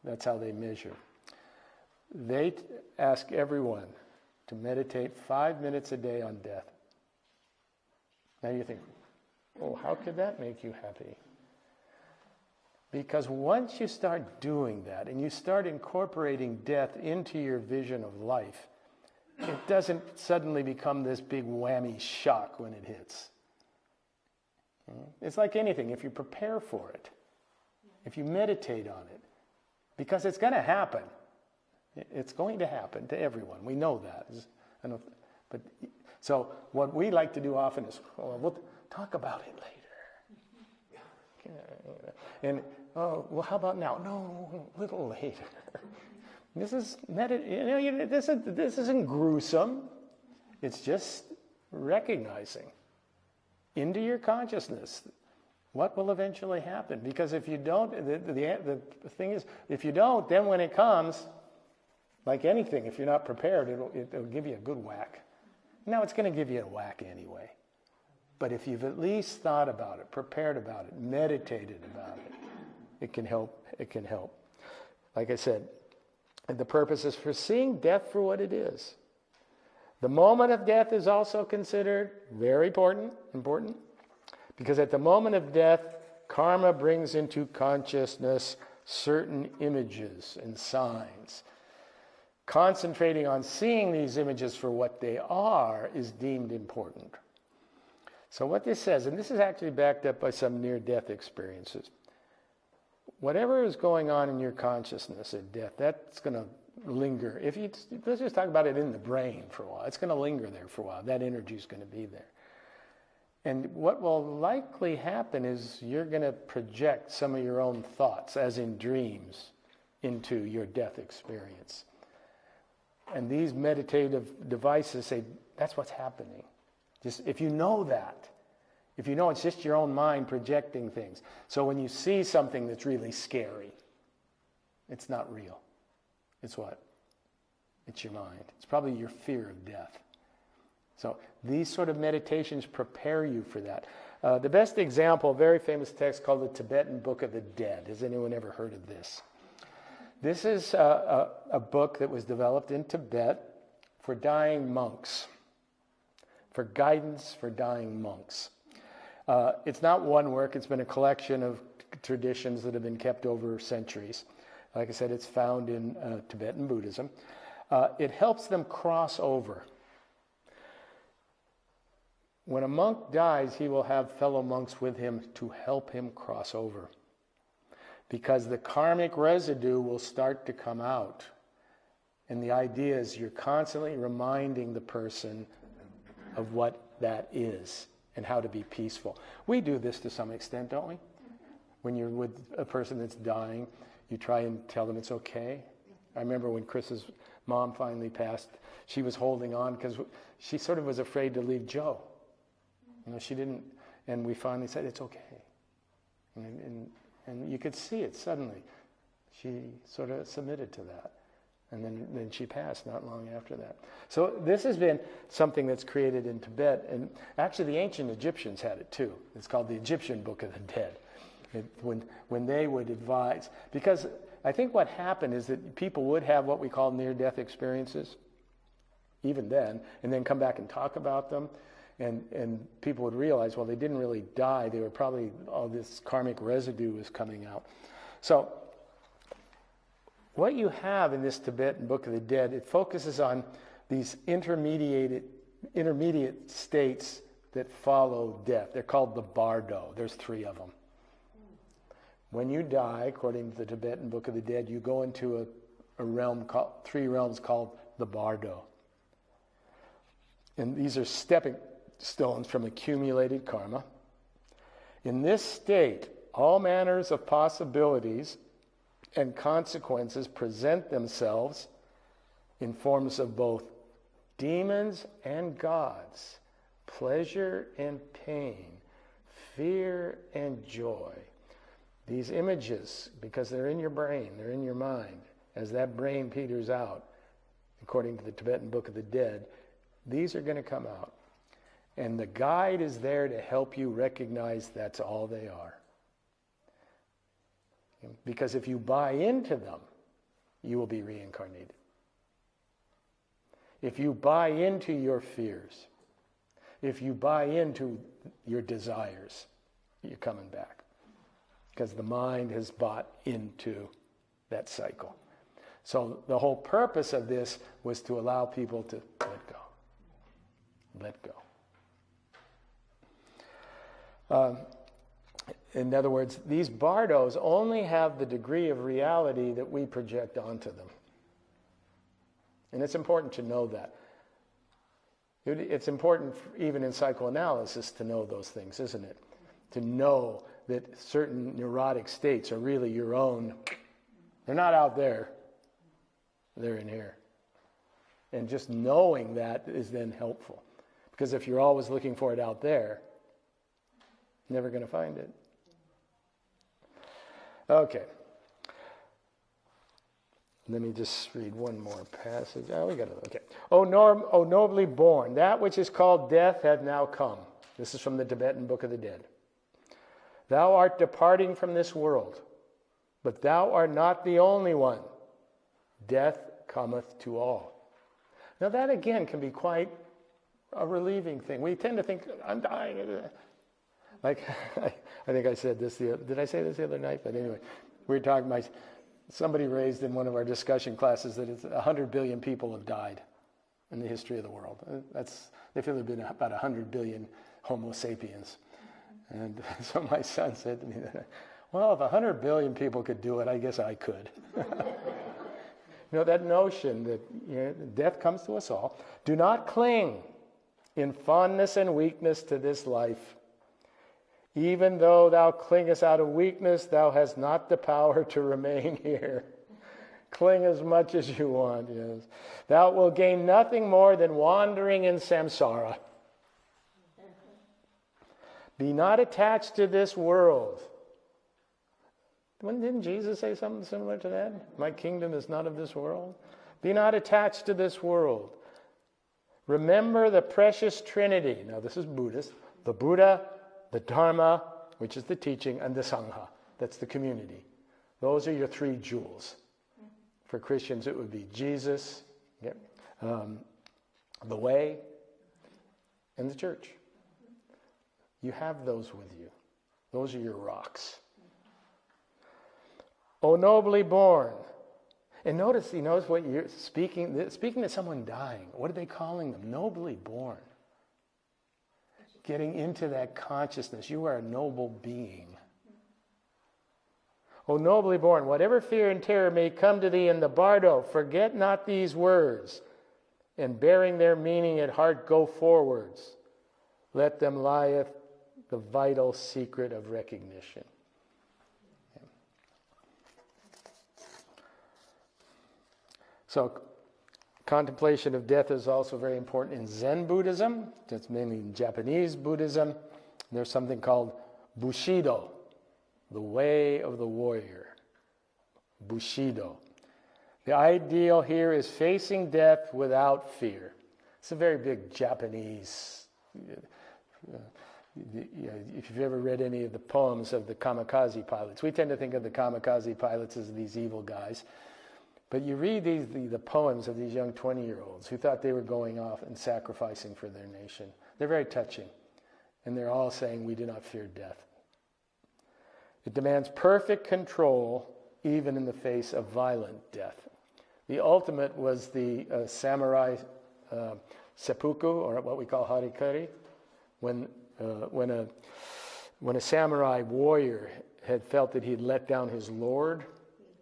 Speaker 1: That's how they measure. They ask everyone to meditate 5 minutes a day on death. Now you think, oh, how could that make you happy? Because once you start doing that and you start incorporating death into your vision of life, it doesn't suddenly become this big whammy shock when it hits. It's like anything. If you prepare for it, if you meditate on it, because it's going to happen. It's going to happen to everyone. We know that. But So what we like to do often is, oh, we'll talk about it later. And, oh, well, how about now? No, a little later. This is this isn't gruesome. It's just recognizing into your consciousness what will eventually happen. Because if you don't, the thing is, if you don't, then when it comes, like anything, if you're not prepared, it'll give you a good whack. Now it's going to give you a whack anyway. But if you've at least thought about it, prepared about it, meditated about it, it can help. It can help. Like I said, and the purpose is for seeing death for what it is. The moment of death is also considered very important, because at the moment of death, karma brings into consciousness certain images and signs. Concentrating on seeing these images for what they are is deemed important. So what this says, and this is actually backed up by some near-death experiences, whatever is going on in your consciousness at death, that's going to linger. Let's just talk about it in the brain for a while. It's going to linger there for a while. That energy is going to be there. And what will likely happen is you're going to project some of your own thoughts, as in dreams, into your death experience. And these meditative devices say, that's what's happening. Just if you know that, if you know it's just your own mind projecting things. So when you see something that's really scary, it's not real. It's what? It's your mind. It's probably your fear of death. So these sort of meditations prepare you for that. The best example, a very famous text called the Tibetan Book of the Dead. Has anyone ever heard of this? This is a book that was developed in Tibet for dying monks, for guidance for dying monks. It's not one work. It's been a collection of traditions that have been kept over centuries. Like I said, it's found in Tibetan Buddhism. It helps them cross over. When a monk dies, he will have fellow monks with him to help him cross over. Because the karmic residue will start to come out. And the idea is you're constantly reminding the person of what that is and how to be peaceful. We do this to some extent, don't we? When you're with a person that's dying, you try and tell them it's okay. I remember when Chris's mom finally passed, she was holding on because she sort of was afraid to leave Joe. You know, she didn't, and we finally said, it's okay. And you could see it suddenly. She sort of submitted to that. And then she passed not long after that. So this has been something that's created in Tibet. And actually the ancient Egyptians had it too. It's called the Egyptian Book of the Dead. When they would advise. Because I think what happened is that people would have what we call near-death experiences, even then, and then come back and talk about them. And people would realize, well, they didn't really die. They were probably, all this karmic residue was coming out. So what you have in this Tibetan Book of the Dead, it focuses on these intermediate states that follow death. They're called the bardo. There's 3 of them. When you die, according to the Tibetan Book of the Dead, you go into a realm called, 3 realms called the bardo. And these are stepping stones from accumulated karma. In this state, all manners of possibilities and consequences present themselves in forms of both demons and gods, pleasure and pain, fear and joy. These images, because they're in your brain, they're in your mind, as that brain peters out, according to the Tibetan Book of the Dead, these are going to come out. And the guide is there to help you recognize that's all they are. Because if you buy into them, you will be reincarnated. If you buy into your fears, if you buy into your desires, you're coming back. Because the mind has bought into that cycle. So the whole purpose of this was to allow people to let go. Let go. In other words, these bardos only have the degree of reality that we project onto them. And it's important to know that. It's important even in psychoanalysis to know those things, isn't it? To know that certain neurotic states are really your own. They're not out there. They're in here. And just knowing that is then helpful. Because if you're always looking for it out there, you're never going to find it. Okay. Let me just read one more passage. Oh, we got it. Okay. O nobly born, that which is called death hath now come. This is from the Tibetan Book of the Dead. Thou art departing from this world, but thou art not the only one. Death cometh to all. Now that again can be quite a relieving thing. We tend to think, I'm dying. Like, I think I said this, did I say this the other night? But anyway, we were talking about, somebody raised in one of our discussion classes that 100 billion people have died in the history of the world. They feel there have been about 100 billion Homo sapiens. And so my son said to me, well, if 100 billion people could do it, I guess I could. That notion that death comes to us all. Do not cling in fondness and weakness to this life. Even though thou clingest out of weakness, thou hast not the power to remain here. Cling as much as you want, yes. Thou wilt gain nothing more than wandering in samsara. Be not attached to this world. Didn't Jesus say something similar to that? My kingdom is not of this world. Be not attached to this world. Remember the precious Trinity. Now this is Buddhist. The Buddha, the Dharma, which is the teaching, and the Sangha. That's the community. Those are your three jewels. For Christians, it would be Jesus, the way, and the church. You have those with you. Those are your rocks. O nobly born. And notice what you're speaking to someone dying. What are they calling them? Nobly born. Getting into that consciousness. You are a noble being. O nobly born, whatever fear and terror may come to thee in the bardo, forget not these words, and bearing their meaning at heart, go forwards. Let them lieth the vital secret of recognition. So, contemplation of death is also very important in Zen Buddhism. That's mainly in Japanese Buddhism. There's something called Bushido, the way of the warrior. Bushido. The ideal here is facing death without fear. It's a very big Japanese. If you've ever read any of the poems of the kamikaze pilots, we tend to think of the kamikaze pilots as these evil guys. But you read the poems of these young 20-year-olds who thought they were going off and sacrificing for their nation. They're very touching. And they're all saying, we do not fear death. It demands perfect control, even in the face of violent death. The ultimate was the samurai seppuku, or what we call harikari. When a samurai warrior had felt that he had let down his lord,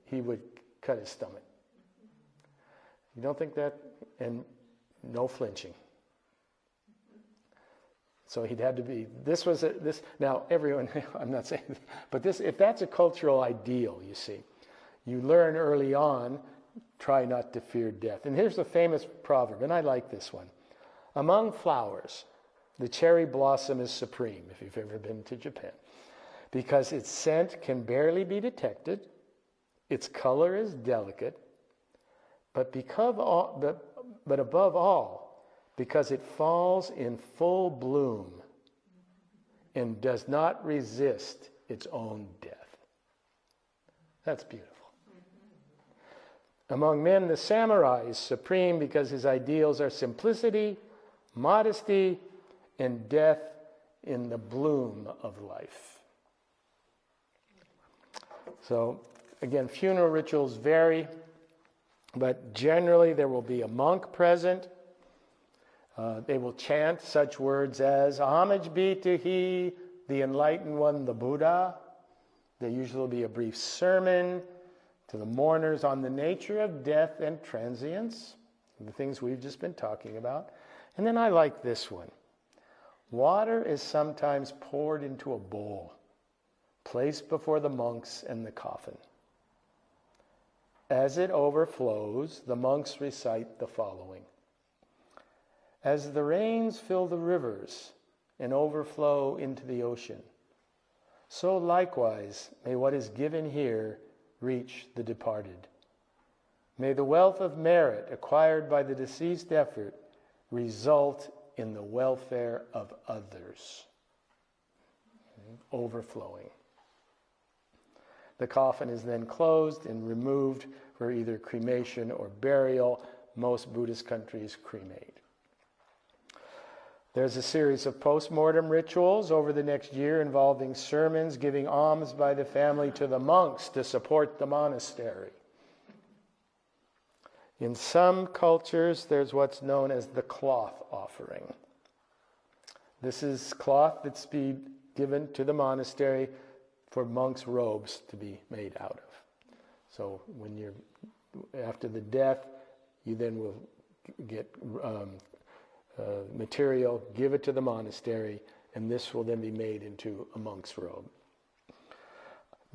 Speaker 1: he would cut his stomach. You don't think that? And no flinching. So he'd had to be, now everyone, I'm not saying this, but if that's a cultural ideal, you see, you learn early on, try not to fear death. And here's the famous proverb, and I like this one. Among flowers, the cherry blossom is supreme, if you've ever been to Japan, because its scent can barely be detected, its color is delicate, but above all, because it falls in full bloom and does not resist its own death. That's beautiful. Among men, the samurai is supreme because his ideals are simplicity, modesty, and death in the bloom of life. So, again, funeral rituals vary, but generally there will be a monk present. They will chant such words as, homage be to he, the enlightened one, the Buddha. There usually will be a brief sermon to the mourners on the nature of death and transience, the things we've just been talking about. And then I like this one. Water is sometimes poured into a bowl, placed before the monks and the coffin. As it overflows, the monks recite the following. As the rains fill the rivers and overflow into the ocean, so likewise may what is given here reach the departed. May the wealth of merit acquired by the deceased effort result in the welfare of others. Overflowing. The coffin is then closed and removed for either cremation or burial. Most Buddhist countries cremate. There's a series of post-mortem rituals over the next year involving sermons, giving alms by the family to the monks to support the monastery. In some cultures, there's what's known as the cloth offering. This is cloth that's be given to the monastery for monks' robes to be made out of. So when you're after the death, you then will get material, give it to the monastery, and this will then be made into a monk's robe.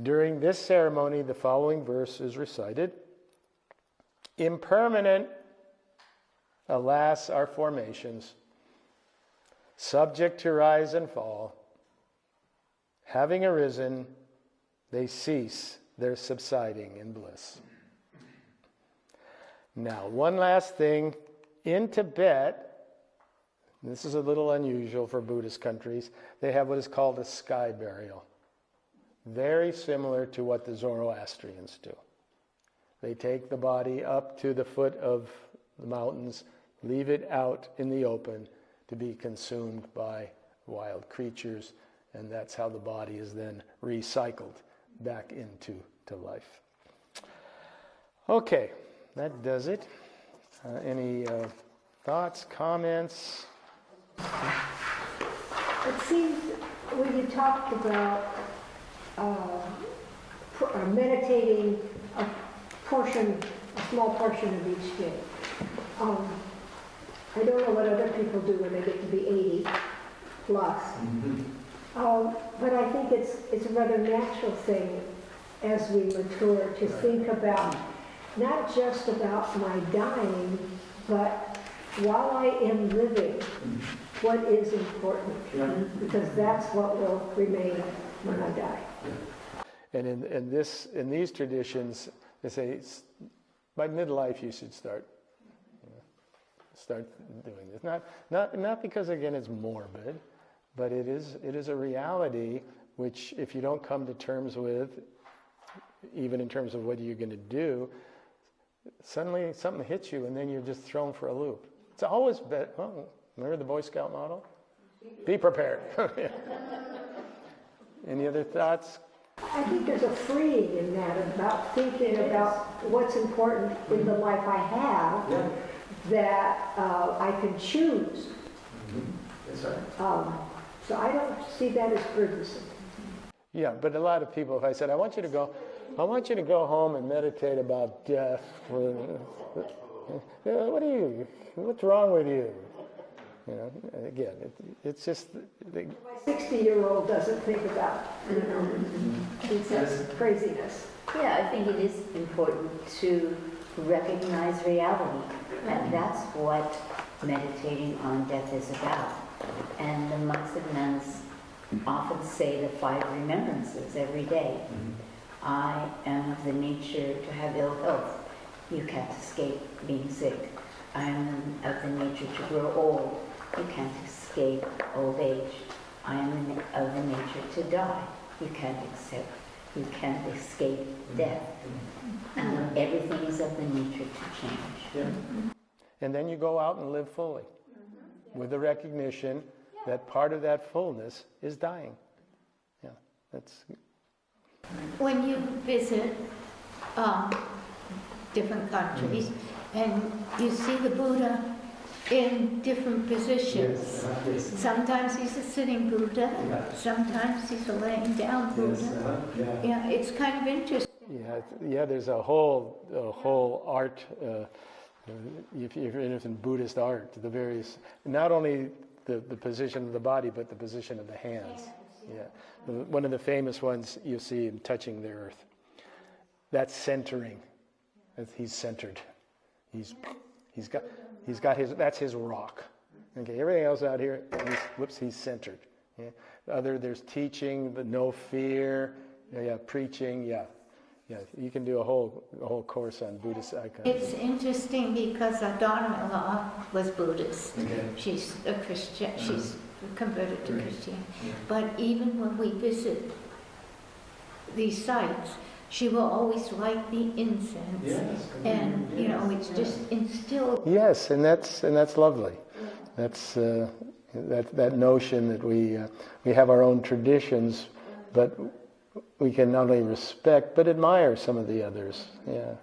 Speaker 1: During this ceremony, the following verse is recited. Impermanent, alas, are formations, subject to rise and fall. Having arisen, they cease their subsiding in bliss. Now, one last thing. In Tibet, this is a little unusual for Buddhist countries, they have what is called a sky burial. Very similar to what the Zoroastrians do. They take the body up to the foot of the mountains, leave it out in the open to be consumed by wild creatures, and that's how the body is then recycled back into life. Okay, that does it. Any thoughts, comments?
Speaker 3: It seems when you talked about meditating a small portion of each day. I don't know what other people do when they get to be 80 plus. But I think it's a rather natural thing as we mature to think about not just about my dying, but while I am living, what is important, because that's what will remain when I die.
Speaker 1: And in these traditions, they say by midlife you should start doing this. Not because again it's morbid, but it is a reality which if you don't come to terms with, even in terms of what you're going to do, suddenly something hits you and then you're just thrown for a loop. It's always been, remember the Boy Scout model? Be prepared. Any other thoughts?
Speaker 3: I think there's a freeing in that about thinking about what's important in the life I have that I can choose.
Speaker 5: That's right.
Speaker 3: So I don't see that as burdensome.
Speaker 1: Yeah, but a lot of people, if I said, I want you to go home and meditate about death. What's wrong with you? You know, again, it's just...
Speaker 3: My 60-year-old doesn't think about, it's craziness.
Speaker 6: Yeah, I think it is important to recognize reality, and that's what meditating on death is about. And the monks and nuns often say the 5 remembrances every day. I am of the nature to have ill health. You can't escape being sick. I am of the nature to grow old. You can't escape old age. I am of the nature to die. You can't escape death. And everything is of the nature to change.
Speaker 5: Yeah.
Speaker 1: And then you go out and live fully with the recognition that part of that fullness is dying. Yeah, that's...
Speaker 2: When you visit different countries and you see the Buddha in different positions.
Speaker 5: Yes.
Speaker 2: Sometimes he's a sitting Buddha, sometimes he's a laying down Buddha. Yeah, it's kind of interesting.
Speaker 1: Yeah, there's a whole art If you're interested in Buddhist art, the various, not only the position of the body, but the position of the hands. Yeah. One of the famous ones you see him touching the earth. That's centering. He's centered. He's got his, that's his rock. Okay, everything else out here, he's centered. Yeah. There's teaching, the no fear, preaching, you can do a whole course on Buddhist icons.
Speaker 2: It's interesting because our daughter-in-law was Buddhist.
Speaker 1: Okay.
Speaker 2: She's a Christian. She's converted to Christianity. But even when we visit these sites, she will always light the incense.
Speaker 5: Yes.
Speaker 2: And it's just instilled.
Speaker 1: Yes, and that's lovely. That's that notion that we have our own traditions, but we can not only respect but admire some of the others. Yeah.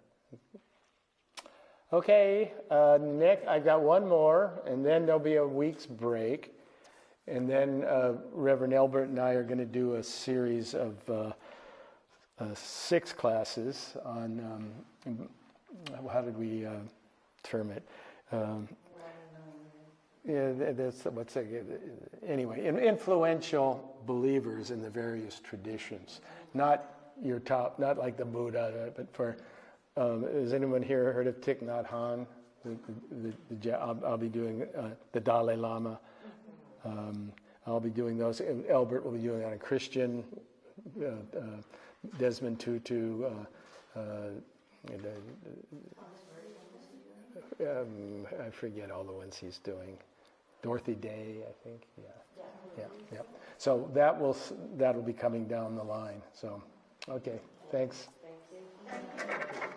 Speaker 1: Okay. Next, I've got one more, and then there'll be a week's break, and then Reverend Elbert and I are going to do a series of 6 classes on how did we term it? Anyway, influential believers in the various traditions. Not your top, not like the Buddha, but for. Has anyone here heard of Thich Nhat Hanh? I'll be doing the Dalai Lama. I'll be doing those. Albert will be doing on a Christian. Desmond Tutu. I forget all the ones he's doing. Dorothy Day, I think. Yeah. So that'll be coming down the line. So, okay, thanks.
Speaker 6: Thank you.